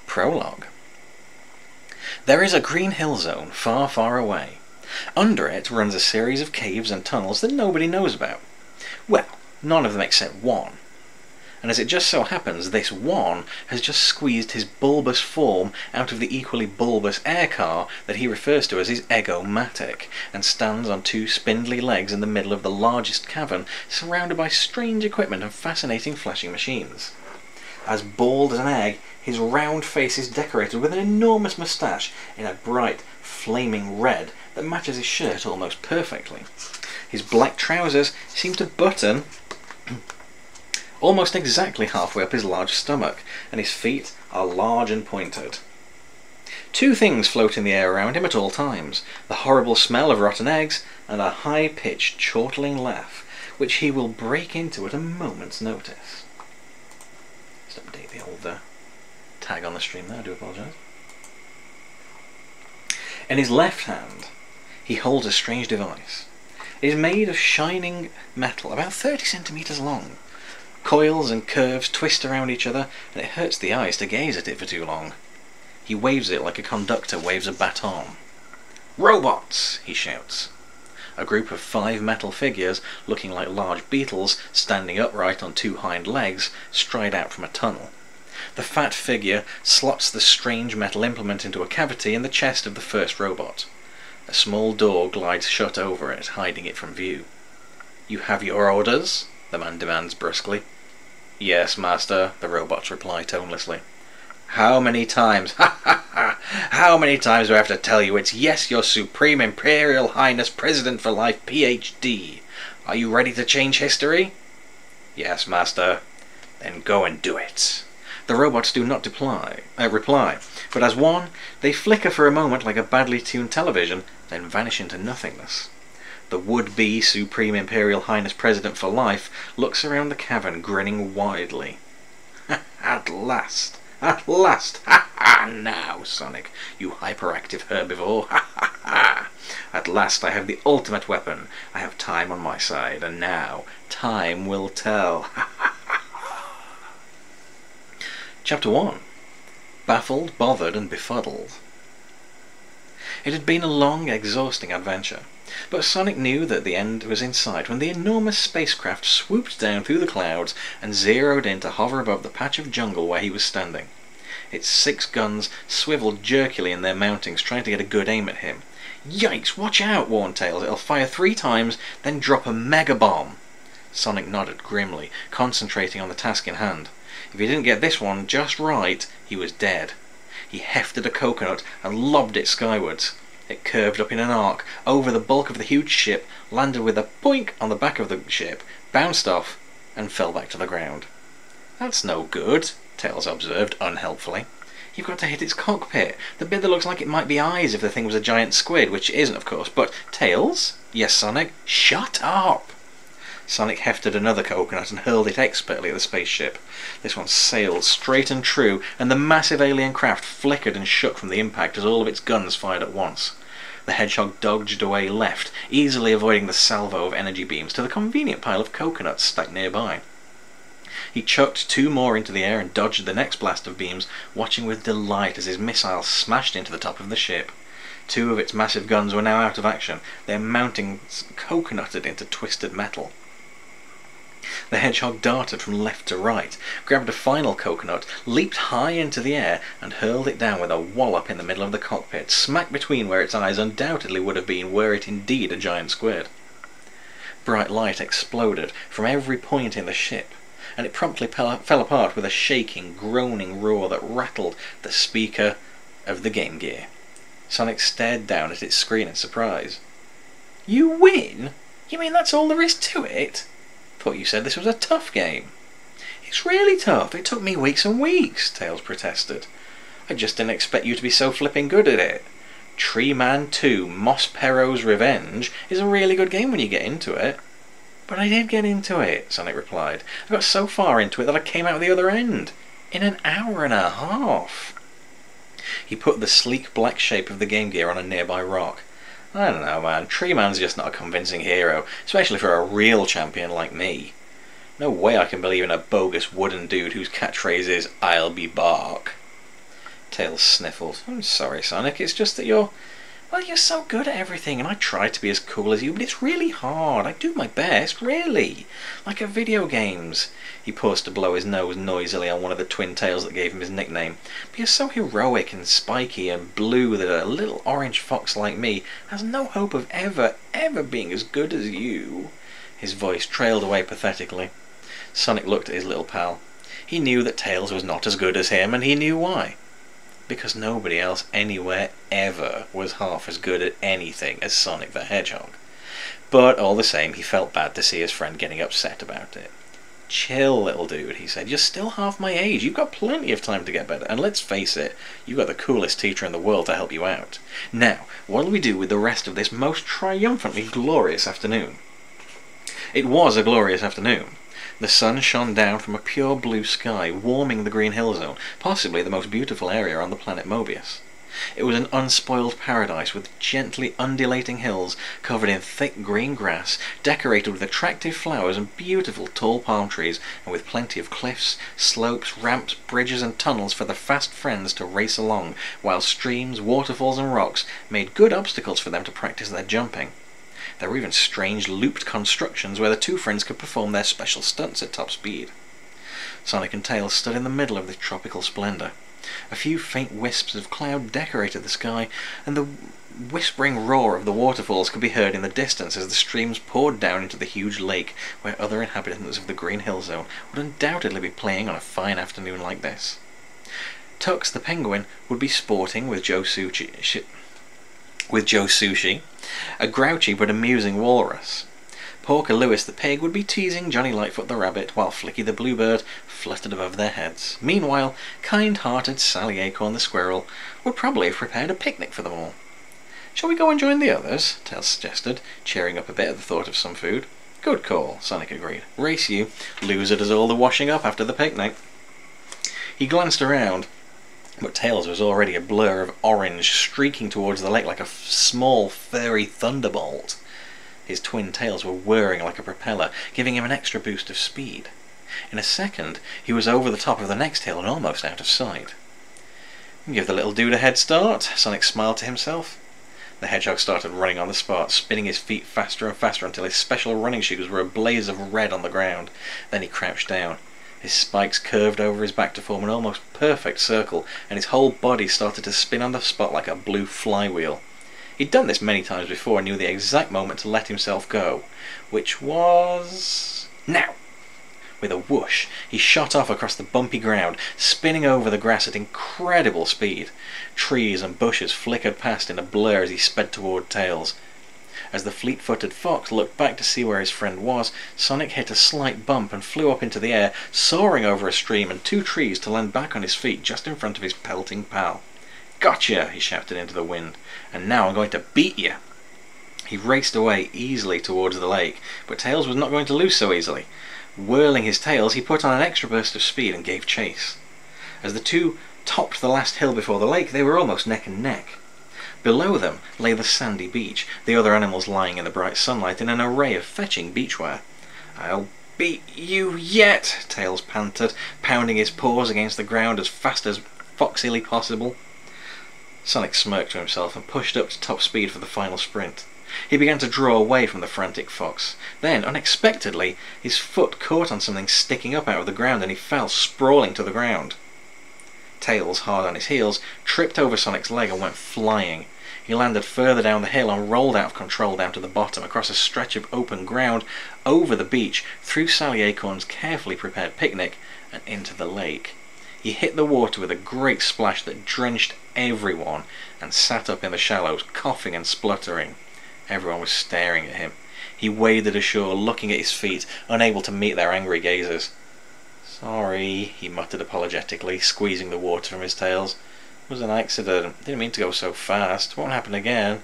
Prologue. There is a green hill zone far, far away. Under it runs a series of caves and tunnels that nobody knows about. Well, none of them except one. And as it just so happens, this one has just squeezed his bulbous form out of the equally bulbous air car that he refers to as his Ego-matic, and stands on 2 spindly legs in the middle of the largest cavern, surrounded by strange equipment and fascinating flashing machines. As bald as an egg, his round face is decorated with an enormous moustache in a bright, flaming red that matches his shirt almost perfectly. His black trousers seem to button almost exactly halfway up his large stomach, and his feet are large and pointed. 2 things float in the air around him at all times: the horrible smell of rotten eggs and a high-pitched, chortling laugh, which he will break into at a moment's notice. Let's update the old tag on the stream there, I do apologise. In his left hand, he holds a strange device. It is made of shining metal, about 30 centimetres long. Coils and curves twist around each other, and it hurts the eyes to gaze at it for too long. He waves it like a conductor waves a baton. "Robots!" he shouts. A group of 5 metal figures, looking like large beetles, standing upright on 2 hind legs, stride out from a tunnel. The fat figure slots the strange metal implement into a cavity in the chest of the first robot. A small door glides shut over it, hiding it from view. "You have your orders?" the man demands brusquely. "Yes, master," the robots reply tonelessly. "How many times, ha ha ha, how many times do I have to tell you it's yes, your Supreme Imperial Highness President for Life, PhD. Are you ready to change history?" "Yes, master." "Then go and do it." The robots do not reply, but as one, they flicker for a moment like a badly tuned television, then vanish into nothingness. The would-be Supreme Imperial Highness President for Life looks around the cavern, grinning widely. At last! At last! Ha ha! Now, Sonic, you hyperactive herbivore! Ha ha ha! At last I have the ultimate weapon. I have time on my side, and now time will tell. Ha ha ha! Chapter 1. Baffled, Bothered, and Befuddled. It had been a long, exhausting adventure, but Sonic knew that the end was in sight when the enormous spacecraft swooped down through the clouds and zeroed in to hover above the patch of jungle where he was standing. Its 6 guns swiveled jerkily in their mountings, trying to get a good aim at him. "Yikes, watch out," warned Tails. "It'll fire 3 times, then drop a mega bomb." Sonic nodded grimly, concentrating on the task in hand. If he didn't get this one just right, he was dead. He hefted a coconut and lobbed it skywards. It curved up in an arc, over the bulk of the huge ship, landed with a boink on the back of the ship, bounced off, and fell back to the ground. "That's no good," Tails observed unhelpfully. "You've got to hit its cockpit, the bit that looks like it might be eyes if the thing was a giant squid, which it isn't, of course, but Tails?" "Yes, Sonic?" "Shut up!" Sonic hefted another coconut and hurled it expertly at the spaceship. This one sailed straight and true, and the massive alien craft flickered and shook from the impact as all of its guns fired at once. The hedgehog dodged away left, easily avoiding the salvo of energy beams, to the convenient pile of coconuts stacked nearby. He chucked 2 more into the air and dodged the next blast of beams, watching with delight as his missile smashed into the top of the ship. 2 of its massive guns were now out of action, their mountings coconutted into twisted metal. The hedgehog darted from left to right, grabbed a final coconut, leaped high into the air, and hurled it down with a wallop in the middle of the cockpit, smack between where its eyes undoubtedly would have been were it indeed a giant squid. Bright light exploded from every point in the ship, and it promptly fell apart with a shaking, groaning roar that rattled the speaker of the Game Gear. Sonic stared down at its screen in surprise. "You win? You mean that's all there is to it? Thought you said this was a tough game." "It's really tough. It took me weeks and weeks," Tails protested. "I just didn't expect you to be so flipping good at it. Tree Man 2 Moss Perro's Revenge is a really good game when you get into it." "But I did get into it," Sonic replied. "I got so far into it that I came out the other end. In an hour and a half." He put the sleek black shape of the Game Gear on a nearby rock. "I don't know, man. Tree Man's just not a convincing hero, especially for a real champion like me. No way I can believe in a bogus wooden dude whose catchphrase is, 'I'll be bark.'" Tails sniffled. "I'm sorry, Sonic. It's just that you're so good at everything, and I try to be as cool as you, but it's really hard. I do my best, really. Like at video games." He paused to blow his nose noisily on one of the twin tails that gave him his nickname. "But you're so heroic and spiky and blue that a little orange fox like me has no hope of ever being as good as you." His voice trailed away pathetically. Sonic looked at his little pal. He knew that Tails was not as good as him, and he knew why. Because nobody else anywhere ever was half as good at anything as Sonic the Hedgehog. But all the same, he felt bad to see his friend getting upset about it. "Chill, little dude," he said. "You're still half my age. You've got plenty of time to get better. And let's face it, you've got the coolest teacher in the world to help you out. Now, what'll we do with the rest of this most triumphantly glorious afternoon?" It was a glorious afternoon. The sun shone down from a pure blue sky, warming the green hill zone, possibly the most beautiful area on the planet Mobius. It was an unspoiled paradise with gently undulating hills covered in thick green grass, decorated with attractive flowers and beautiful tall palm trees, and with plenty of cliffs, slopes, ramps, bridges and tunnels for the fast friends to race along, while streams, waterfalls and rocks made good obstacles for them to practice their jumping. There were even strange looped constructions where the two friends could perform their special stunts at top speed. Sonic and Tails stood in the middle of this tropical splendour. A few faint wisps of cloud decorated the sky, and the whispering roar of the waterfalls could be heard in the distance as the streams poured down into the huge lake where other inhabitants of the Green Hill Zone would undoubtedly be playing on a fine afternoon like this. Tux the penguin would be sporting with Joe Sushi, a grouchy but amusing walrus. Porker Lewis the pig would be teasing Johnny Lightfoot the rabbit, while Flicky the bluebird fluttered above their heads. Meanwhile, kind-hearted Sally Acorn the squirrel would probably have prepared a picnic for them all. "Shall we go and join the others?" Tails suggested, cheering up a bit at the thought of some food. "Good call," Sonic agreed. "Race you. Loser does all the washing up after the picnic." He glanced around, but Tails was already a blur of orange, streaking towards the lake like a small, furry thunderbolt. His twin tails were whirring like a propeller, giving him an extra boost of speed. In a second, he was over the top of the next hill and almost out of sight. "Give the little dude a head start," Sonic smiled to himself. The hedgehog started running on the spot, spinning his feet faster and faster until his special running shoes were a blaze of red on the ground. Then he crouched down. His spikes curved over his back to form an almost perfect circle, and his whole body started to spin on the spot like a blue flywheel. He'd done this many times before and knew the exact moment to let himself go, which was now. With a whoosh, he shot off across the bumpy ground, spinning over the grass at incredible speed. Trees and bushes flickered past in a blur as he sped toward Tails. As the fleet-footed fox looked back to see where his friend was, Sonic hit a slight bump and flew up into the air, soaring over a stream and two trees to land back on his feet just in front of his pelting pal. "Gotcha!" he shouted into the wind. "And now I'm going to beat you!" He raced away easily towards the lake, but Tails was not going to lose so easily. Whirling his tails, he put on an extra burst of speed and gave chase. As the two topped the last hill before the lake, they were almost neck and neck. Below them lay the sandy beach, the other animals lying in the bright sunlight in an array of fetching beachwear. "I'll beat you yet!" Tails panted, pounding his paws against the ground as fast as foxily possible. Sonic smirked to himself and pushed up to top speed for the final sprint. He began to draw away from the frantic fox. Then, unexpectedly, his foot caught on something sticking up out of the ground and he fell sprawling to the ground. Tails, hard on his heels, tripped over Sonic's leg and went flying. He landed further down the hill and rolled out of control down to the bottom, across a stretch of open ground, over the beach, through Sally Acorn's carefully prepared picnic, and into the lake. He hit the water with a great splash that drenched everyone and sat up in the shallows, coughing and spluttering. Everyone was staring at him. He waded ashore, looking at his feet, unable to meet their angry gazes. "Sorry," he muttered apologetically, squeezing the water from his tails. "It was an accident. Didn't mean to go so fast. Won't happen again."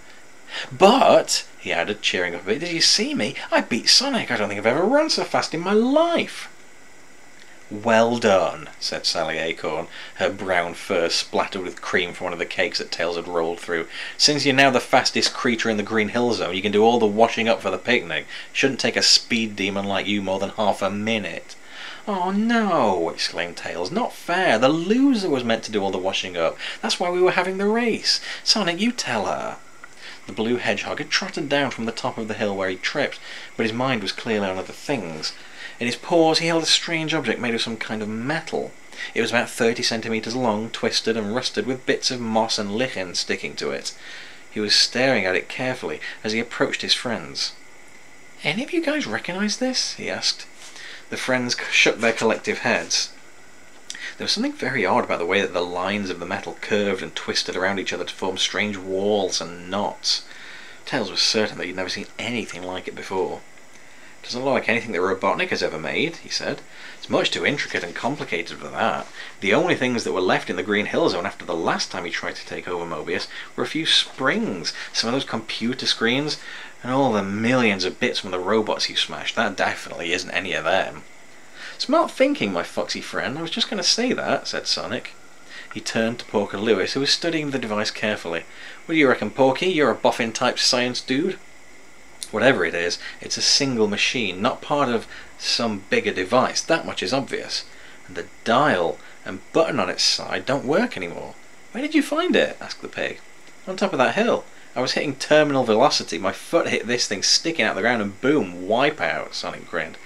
"But," he added, cheering up a bit, "did you see me? I beat Sonic. I don't think I've ever run so fast in my life." "Well done," said Sally Acorn, her brown fur splattered with cream from one of the cakes that Tails had rolled through. "Since you're now the fastest creature in the Green Hill Zone, you can do all the washing up for the picnic. Shouldn't take a speed demon like you more than half a minute." "Oh no!" exclaimed Tails. "Not fair. The loser was meant to do all the washing up. That's why we were having the race. Sonic, you tell her." The blue hedgehog had trotted down from the top of the hill where he tripped, but his mind was clearly on other things. In his paws he held a strange object made of some kind of metal. It was about 30 centimeters long, twisted and rusted, with bits of moss and lichen sticking to it. He was staring at it carefully as he approached his friends. "Any of you guys recognize this?" he asked. The friends shook their collective heads. There was something very odd about the way that the lines of the metal curved and twisted around each other to form strange whorls and knots. Tails was certain that he'd never seen anything like it before. "Doesn't look like anything that Robotnik has ever made," he said. "It's much too intricate and complicated for that. The only things that were left in the Green Hill Zone after the last time he tried to take over Mobius were a few springs, some of those computer screens, and all the millions of bits from the robots you smashed. That definitely isn't any of them." "Smart thinking, my foxy friend. I was just going to say that," said Sonic. He turned to Porker Lewis, who was studying the device carefully. "What do you reckon, Porky? You're a boffin-type science dude." "Whatever it is, it's a single machine, not part of some bigger device. That much is obvious. And the dial and button on its side don't work anymore." "Where did you find it?" asked the pig. "On top of that hill. I was hitting terminal velocity, my foot hit this thing sticking out the ground and boom, wipeout," Sonic grinned.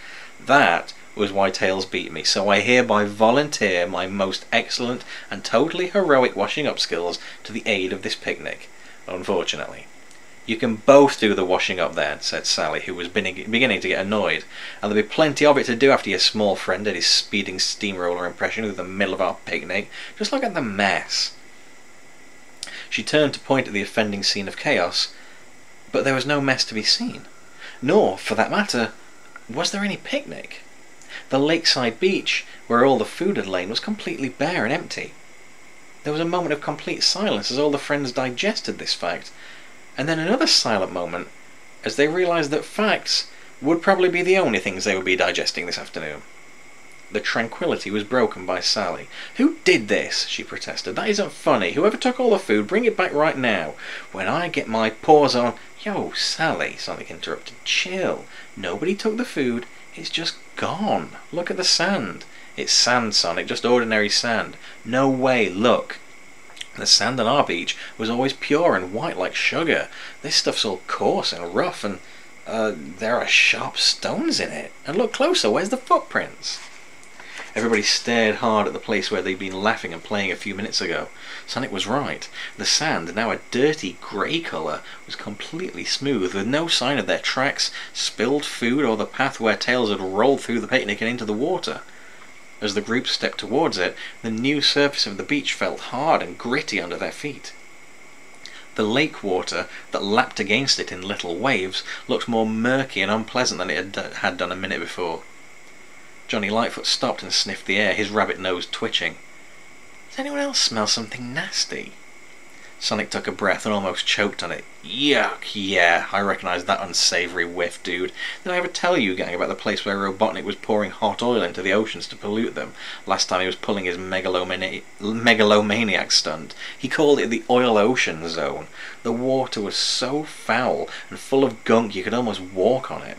"That was why Tails beat me, so I hereby volunteer my most excellent and totally heroic washing up skills to the aid of this picnic. Unfortunately." "You can both do the washing up then," said Sally, who was beginning to get annoyed, "and there'll be plenty of it to do after your small friend did his speeding steamroller impression through the middle of our picnic. Just look at the mess." She turned to point at the offending scene of chaos, but there was no mess to be seen. Nor, for that matter, was there any picnic. The lakeside beach, where all the food had lain, was completely bare and empty. There was a moment of complete silence as all the friends digested this fact, and then another silent moment as they realised that facts would probably be the only things they would be digesting this afternoon. The tranquility was broken by Sally. "Who did this?" she protested. "That isn't funny. Whoever took all the food, bring it back right now. When I get my paws on—" "Yo, Sally," Sonic interrupted. "Chill. Nobody took the food. It's just gone. Look at the sand." "It's sand, Sonic. Just ordinary sand." "No way. Look. The sand on our beach was always pure and white like sugar. This stuff's all coarse and rough, and there are sharp stones in it. And look closer. Where's the footprints?" Everybody stared hard at the place where they'd been laughing and playing a few minutes ago. Sonic was right. The sand, now a dirty grey colour, was completely smooth, with no sign of their tracks, spilled food, or the path where Tails had rolled through the picnic and into the water. As the group stepped towards it, the new surface of the beach felt hard and gritty under their feet. The lake water that lapped against it in little waves looked more murky and unpleasant than it had done a minute before. Johnny Lightfoot stopped and sniffed the air, his rabbit nose twitching. "Does anyone else smell something nasty?" Sonic took a breath and almost choked on it. "Yuck, yeah, I recognise that unsavoury whiff, dude. Did I ever tell you, gang, about the place where Robotnik was pouring hot oil into the oceans to pollute them, last time he was pulling his megalomaniac stunt? He called it the Oil Ocean Zone. The water was so foul and full of gunk you could almost walk on it.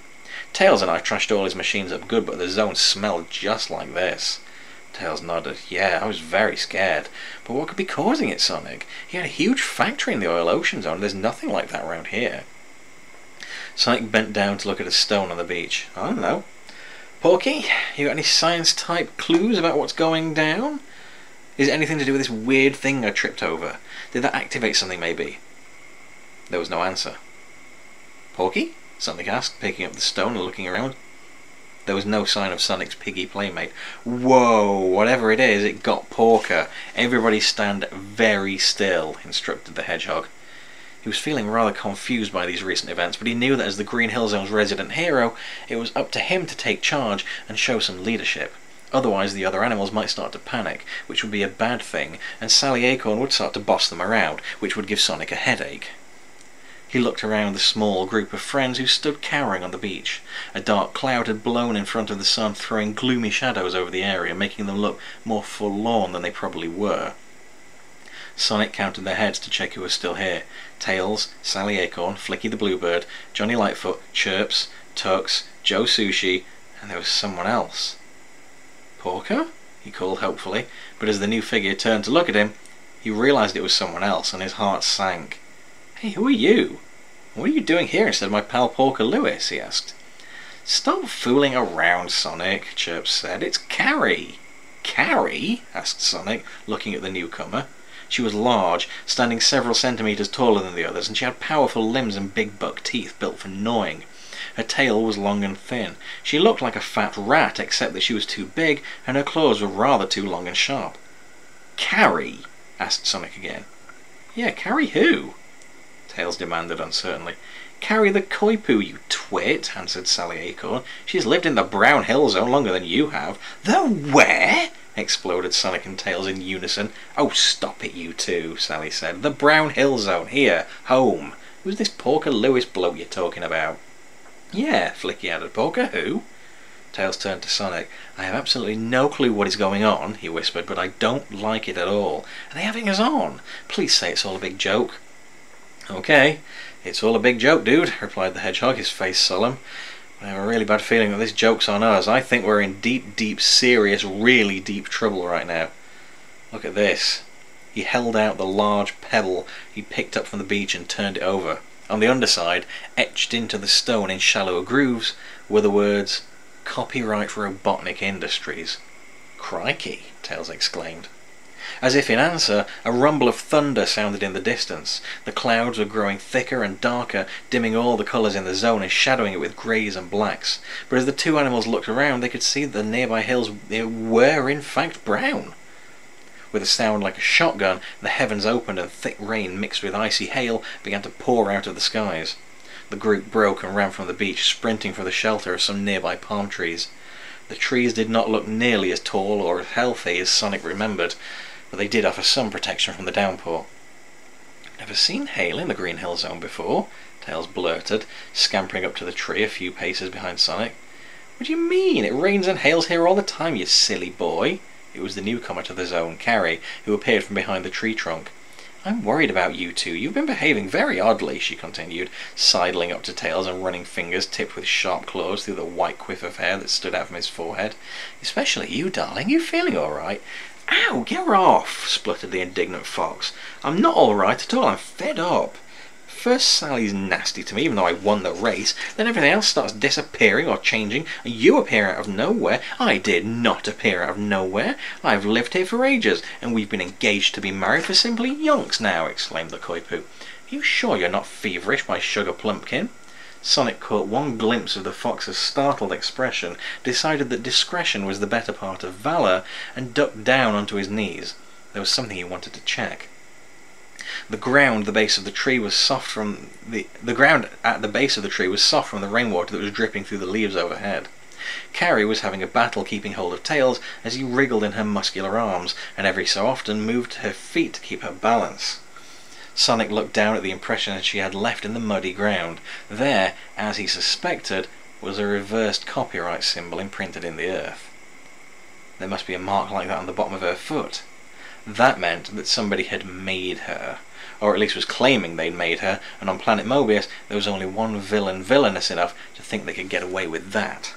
Tails and I trashed all his machines up good, but the zone smelled just like this." Tails nodded. "Yeah, I was very scared. But what could be causing it, Sonic? He had a huge factory in the Oil Ocean Zone. There's nothing like that around here." Sonic bent down to look at a stone on the beach. "I don't know. Porky, you got any science-type clues about what's going down? Is it anything to do with this weird thing I tripped over? Did that activate something, maybe?" There was no answer. "Porky?" Sonic asked, picking up the stone and looking around. There was no sign of Sonic's piggy playmate. "Whoa, whatever it is, it got Porker. Everybody stand very still," instructed the hedgehog. He was feeling rather confused by these recent events, but he knew that as the Green Hill Zone's resident hero, it was up to him to take charge and show some leadership. Otherwise the other animals might start to panic, which would be a bad thing, and Sally Acorn would start to boss them around, which would give Sonic a headache. He looked around the small group of friends who stood cowering on the beach. A dark cloud had blown in front of the sun, throwing gloomy shadows over the area, making them look more forlorn than they probably were. Sonic counted their heads to check who was still here. Tails, Sally Acorn, Flicky the Bluebird, Johnny Lightfoot, Chirps, Tux, Joe Sushi, and there was someone else. "Porker?" he called hopefully, but as the new figure turned to look at him, he realised it was someone else, and his heart sank. "Hey, who are you? What are you doing here instead of my pal Porker Lewis?" he asked. "Stop fooling around, Sonic," Chirps said. "It's Carrie." "Carrie?" asked Sonic, looking at the newcomer. She was large, standing several centimetres taller than the others, and she had powerful limbs and big buck teeth built for gnawing. Her tail was long and thin. She looked like a fat rat, except that she was too big, and her claws were rather too long and sharp. "Carrie?" asked Sonic again. "Yeah, Carrie who?" Tails demanded uncertainly. "Carrie the Koipu, you twit," answered Sally Acorn. "She's lived in the Brown Hill Zone longer than you have." "The where?" exploded Sonic and Tails in unison. "Oh, stop it, you two," Sally said. "The Brown Hill Zone, here, home. Who's this Porker Lewis bloke you're talking about?" "Yeah," Flicky added. "Porker who?" Tails turned to Sonic. "I have absolutely no clue what is going on," he whispered, "but I don't like it at all. Are they having us on? Please say it's all a big joke." "Okay, it's all a big joke, dude," replied the Hedgehog, his face solemn. "I have a really bad feeling that this joke's on us. I think we're in deep, serious, really deep trouble right now. Look at this." He held out the large pebble he picked up from the beach and turned it over. On the underside, etched into the stone in shallow grooves, were the words, "Copyright Robotnik Industries." "Crikey!" Tails exclaimed. As if in answer, a rumble of thunder sounded in the distance. The clouds were growing thicker and darker, dimming all the colours in the zone and shadowing it with greys and blacks. But as the two animals looked around, they could see that the nearby hills were in fact brown. With a sound like a shotgun, the heavens opened and thick rain mixed with icy hail began to pour out of the skies. The group broke and ran from the beach, sprinting for the shelter of some nearby palm trees. The trees did not look nearly as tall or as healthy as Sonic remembered, but they did offer some protection from the downpour. "Never seen hail in the Green Hill Zone before," Tails blurted, scampering up to the tree a few paces behind Sonic. "What do you mean? It rains and hails here all the time, you silly boy." It was the newcomer to the zone, Carrie, who appeared from behind the tree trunk. "I'm worried about you two. You've been behaving very oddly," she continued, sidling up to Tails and running fingers tipped with sharp claws through the white quiff of hair that stood out from his forehead. "Especially you, darling. You feeling all right?" "Ow, get her off!" spluttered the indignant fox. "I'm not all right at all. I'm fed up. First Sally's nasty to me, even though I won the race. Then everything else starts disappearing or changing, and you appear out of nowhere. I did not appear out of nowhere. I've lived here for ages, and we've been engaged to be married for simply yonks now," exclaimed the Koipu. "Are you sure you're not feverish, my sugar plumpkin?" Sonic caught one glimpse of the fox's startled expression, decided that discretion was the better part of valour, and ducked down onto his knees. There was something he wanted to check. The ground at the base of the tree was soft from the rainwater that was dripping through the leaves overhead. Carrie was having a battle keeping hold of Tails as he wriggled in her muscular arms, and every so often moved her feet to keep her balance. Sonic looked down at the impression that she had left in the muddy ground. There, as he suspected, was a reversed copyright symbol imprinted in the earth. There must be a mark like that on the bottom of her foot. That meant that somebody had made her, or at least was claiming they'd made her, and on planet Mobius there was only one villain villainous enough to think they could get away with that.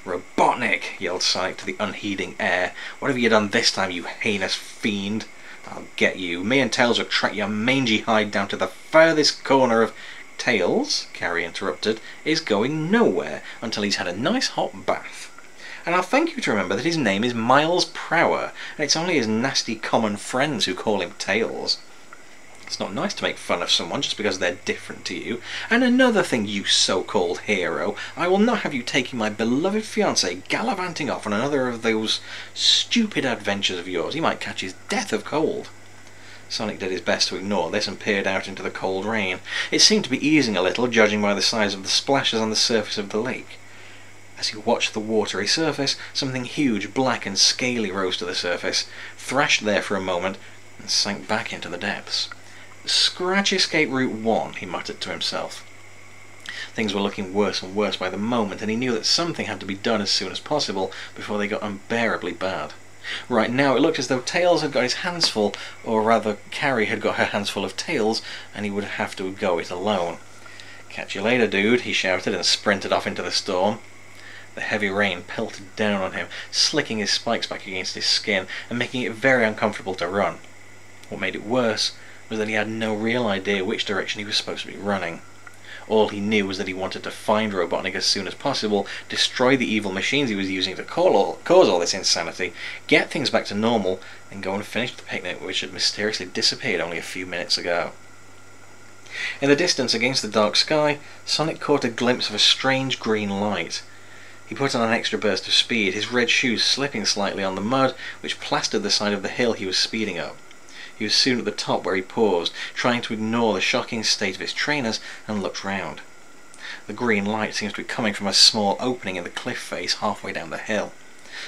"Robotnik!" yelled Sonic to the unheeding air. "What have you done this time, you heinous fiend? I'll get you. Me and Tails will track your mangy hide down to the furthest corner of—" "Tails," Carrie interrupted, "is going nowhere until he's had a nice hot bath. And I'll thank you to remember that his name is Miles Prower, and it's only his nasty common friends who call him Tails. It's not nice to make fun of someone just because they're different to you. And another thing, you so-called hero, I will not have you taking my beloved fiancé gallivanting off on another of those stupid adventures of yours. He might catch his death of cold." Sonic did his best to ignore this and peered out into the cold rain. It seemed to be easing a little, judging by the size of the splashes on the surface of the lake. As he watched the watery surface, something huge, black and scaly rose to the surface, thrashed there for a moment, and sank back into the depths. "Scratch escape route 1, he muttered to himself. Things were looking worse and worse by the moment, and he knew that something had to be done as soon as possible before they got unbearably bad. Right now it looked as though Tails had got his hands full, or rather Carrie had got her hands full of Tails, and he would have to go it alone. "Catch you later, dude," he shouted and sprinted off into the storm. The heavy rain pelted down on him, slicking his spikes back against his skin and making it very uncomfortable to run. What made it worse was that he had no real idea which direction he was supposed to be running. All he knew was that he wanted to find Robotnik as soon as possible, destroy the evil machines he was using to cause all this insanity, get things back to normal, and go and finish the picnic which had mysteriously disappeared only a few minutes ago. In the distance, against the dark sky, Sonic caught a glimpse of a strange green light. He put on an extra burst of speed, his red shoes slipping slightly on the mud which plastered the side of the hill he was speeding up. He was soon at the top, where he paused, trying to ignore the shocking state of his trainers, and looked round. The green light seems to be coming from a small opening in the cliff face halfway down the hill.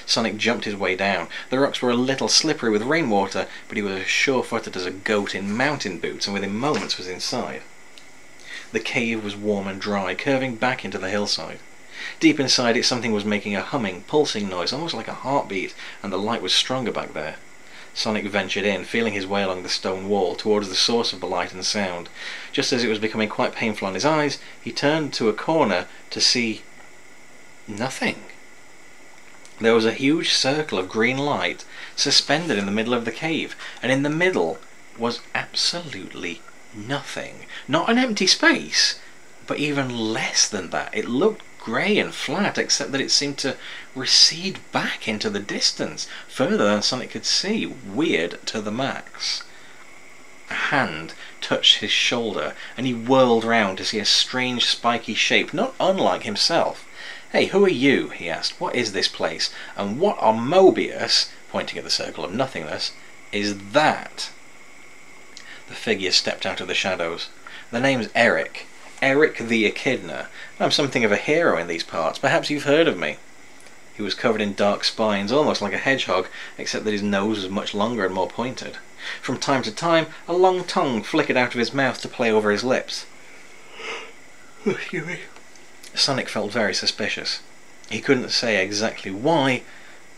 Sonic jumped his way down. The rocks were a little slippery with rainwater, but he was as sure-footed as a goat in mountain boots, and within moments was inside. The cave was warm and dry, curving back into the hillside. Deep inside it, something was making a humming, pulsing noise, almost like a heartbeat, and the light was stronger back there. Sonic ventured in, feeling his way along the stone wall, towards the source of the light and sound. Just as it was becoming quite painful on his eyes, he turned to a corner to see nothing. There was a huge circle of green light suspended in the middle of the cave, and in the middle was absolutely nothing. Not an empty space, but even less than that. It looked grey and flat, except that it seemed to recede back into the distance, further than Sonic could see. Weird to the max. A hand touched his shoulder, and he whirled round to see a strange spiky shape, not unlike himself. "Hey, who are you?" he asked. "What is this place? And what on Mobius," pointing at the circle of nothingness, "is that?" The figure stepped out of the shadows. "The name's Eric. Eric the Echidna. I'm something of a hero in these parts. Perhaps you've heard of me." He was covered in dark spines, almost like a hedgehog, except that his nose was much longer and more pointed. From time to time, a long tongue flickered out of his mouth to play over his lips. Excuse me. Sonic felt very suspicious. He couldn't say exactly why,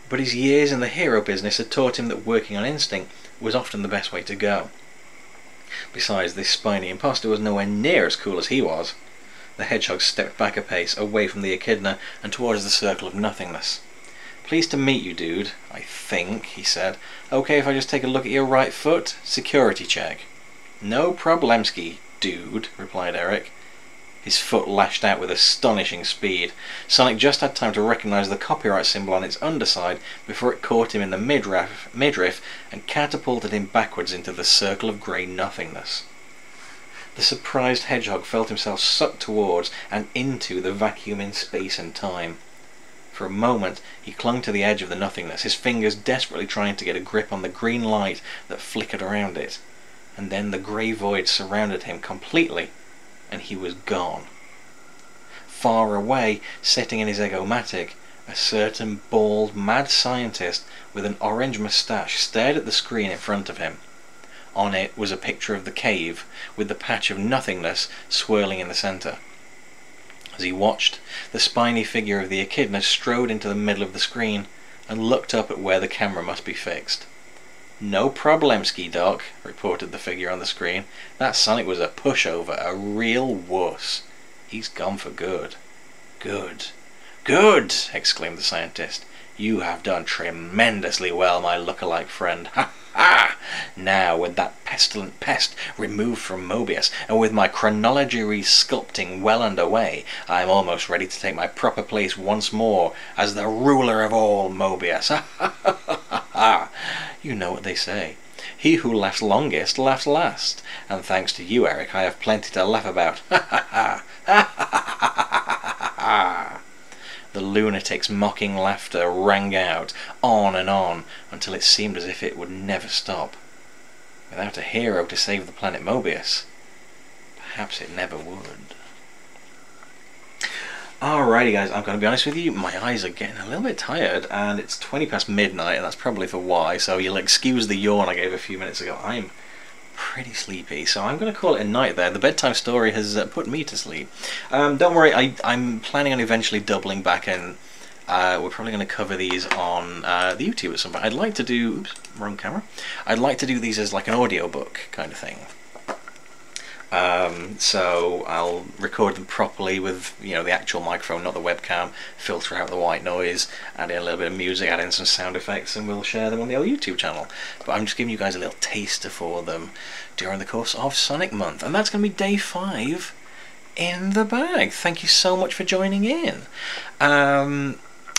but his years in the hero business had taught him that working on instinct was often the best way to go. Besides, this spiny imposter was nowhere near as cool as he was. The hedgehog stepped back a pace, away from the echidna and towards the circle of nothingness. "Pleased to meet you, dude, I think," he said. "Okay if I just take a look at your right foot? Security check." "No problemski, dude," replied Eric. His foot lashed out with astonishing speed. Sonic just had time to recognize the copyright symbol on its underside before it caught him in the midriff and catapulted him backwards into the circle of grey nothingness. The surprised hedgehog felt himself sucked towards and into the vacuum in space and time. For a moment he clung to the edge of the nothingness, his fingers desperately trying to get a grip on the green light that flickered around it. And then the grey void surrounded him completely, and he was gone. Far away, sitting in his Egomatic, a certain bald, mad scientist with an orange moustache stared at the screen in front of him. On it was a picture of the cave, with the patch of nothingness swirling in the centre. As he watched, the spiny figure of the echidna strode into the middle of the screen and looked up at where the camera must be fixed. "No problemski, Doc," reported the figure on the screen. "That Sonic was a pushover, a real wuss. He's gone for good." "Good. Good!" exclaimed the scientist. "You have done tremendously well, my look-alike friend. Ha ha! Now, with that pestilent pest removed from Mobius, and with my chronology resculpting well underway, I am almost ready to take my proper place once more as the ruler of all Mobius. Ha ha ha ha ha! You know what they say. He who laughs longest laughs last. And thanks to you, Eric, I have plenty to laugh about. Ha ha ha! Ha ha ha ha ha! The lunatic's mocking laughter rang out, on and on, until it seemed as if it would never stop. Without a hero to save the planet Mobius, perhaps it never would. Alrighty guys, I'm going to be honest with you, my eyes are getting a little bit tired, and it's 20 past midnight, and that's probably for why, so you'll excuse the yawn I gave a few minutes ago. I'm pretty sleepy, so I'm going to call it a night there. The bedtime story has put me to sleep. Don't worry, I'm planning on eventually doubling back, and we're probably going to cover these on the YouTube at some point. I'd like to do, oops, wrong camera. I'd like to do these as like an audiobook kind of thing. So I'll record them properly with, you know, the actual microphone, not the webcam, filter out the white noise, add in a little bit of music, add in some sound effects, and we'll share them on the old YouTube channel. But I'm just giving you guys a little taster for them during the course of Sonic Month, and that's going to be day 5 in the bag. Thank you so much for joining in.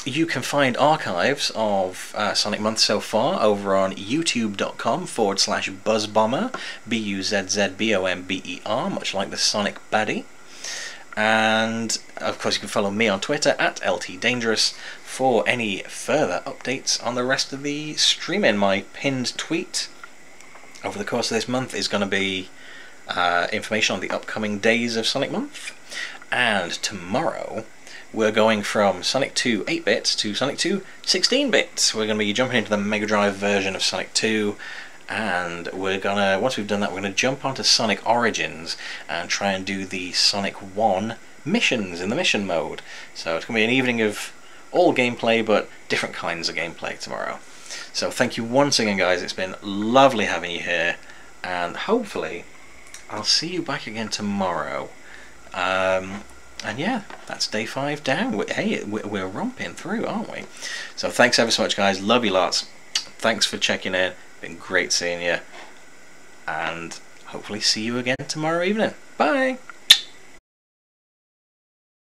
You can find archives of Sonic Month so far over on youtube.com/buzzbomber, BUZZBOMBER, much like the Sonic baddie. And of course you can follow me on Twitter at LTDangerous for any further updates on the rest of the streaming. My pinned tweet over the course of this month is going to be information on the upcoming days of Sonic Month. And tomorrow we're going from Sonic 2 8-bit to Sonic 2 16-bit. We're going to be jumping into the Mega Drive version of Sonic 2, and we're gonna, once we've done that, we're going to jump onto Sonic Origins and try and do the Sonic 1 missions in the mission mode. So it's going to be an evening of all gameplay, but different kinds of gameplay tomorrow. So thank you once again, guys. It's been lovely having you here, and hopefully I'll see you back again tomorrow. And yeah, that's day 5 down. Hey, we're romping through, aren't we? So thanks ever so much, guys. Love you lots. Thanks for checking in. Been great seeing you. And hopefully see you again tomorrow evening. Bye.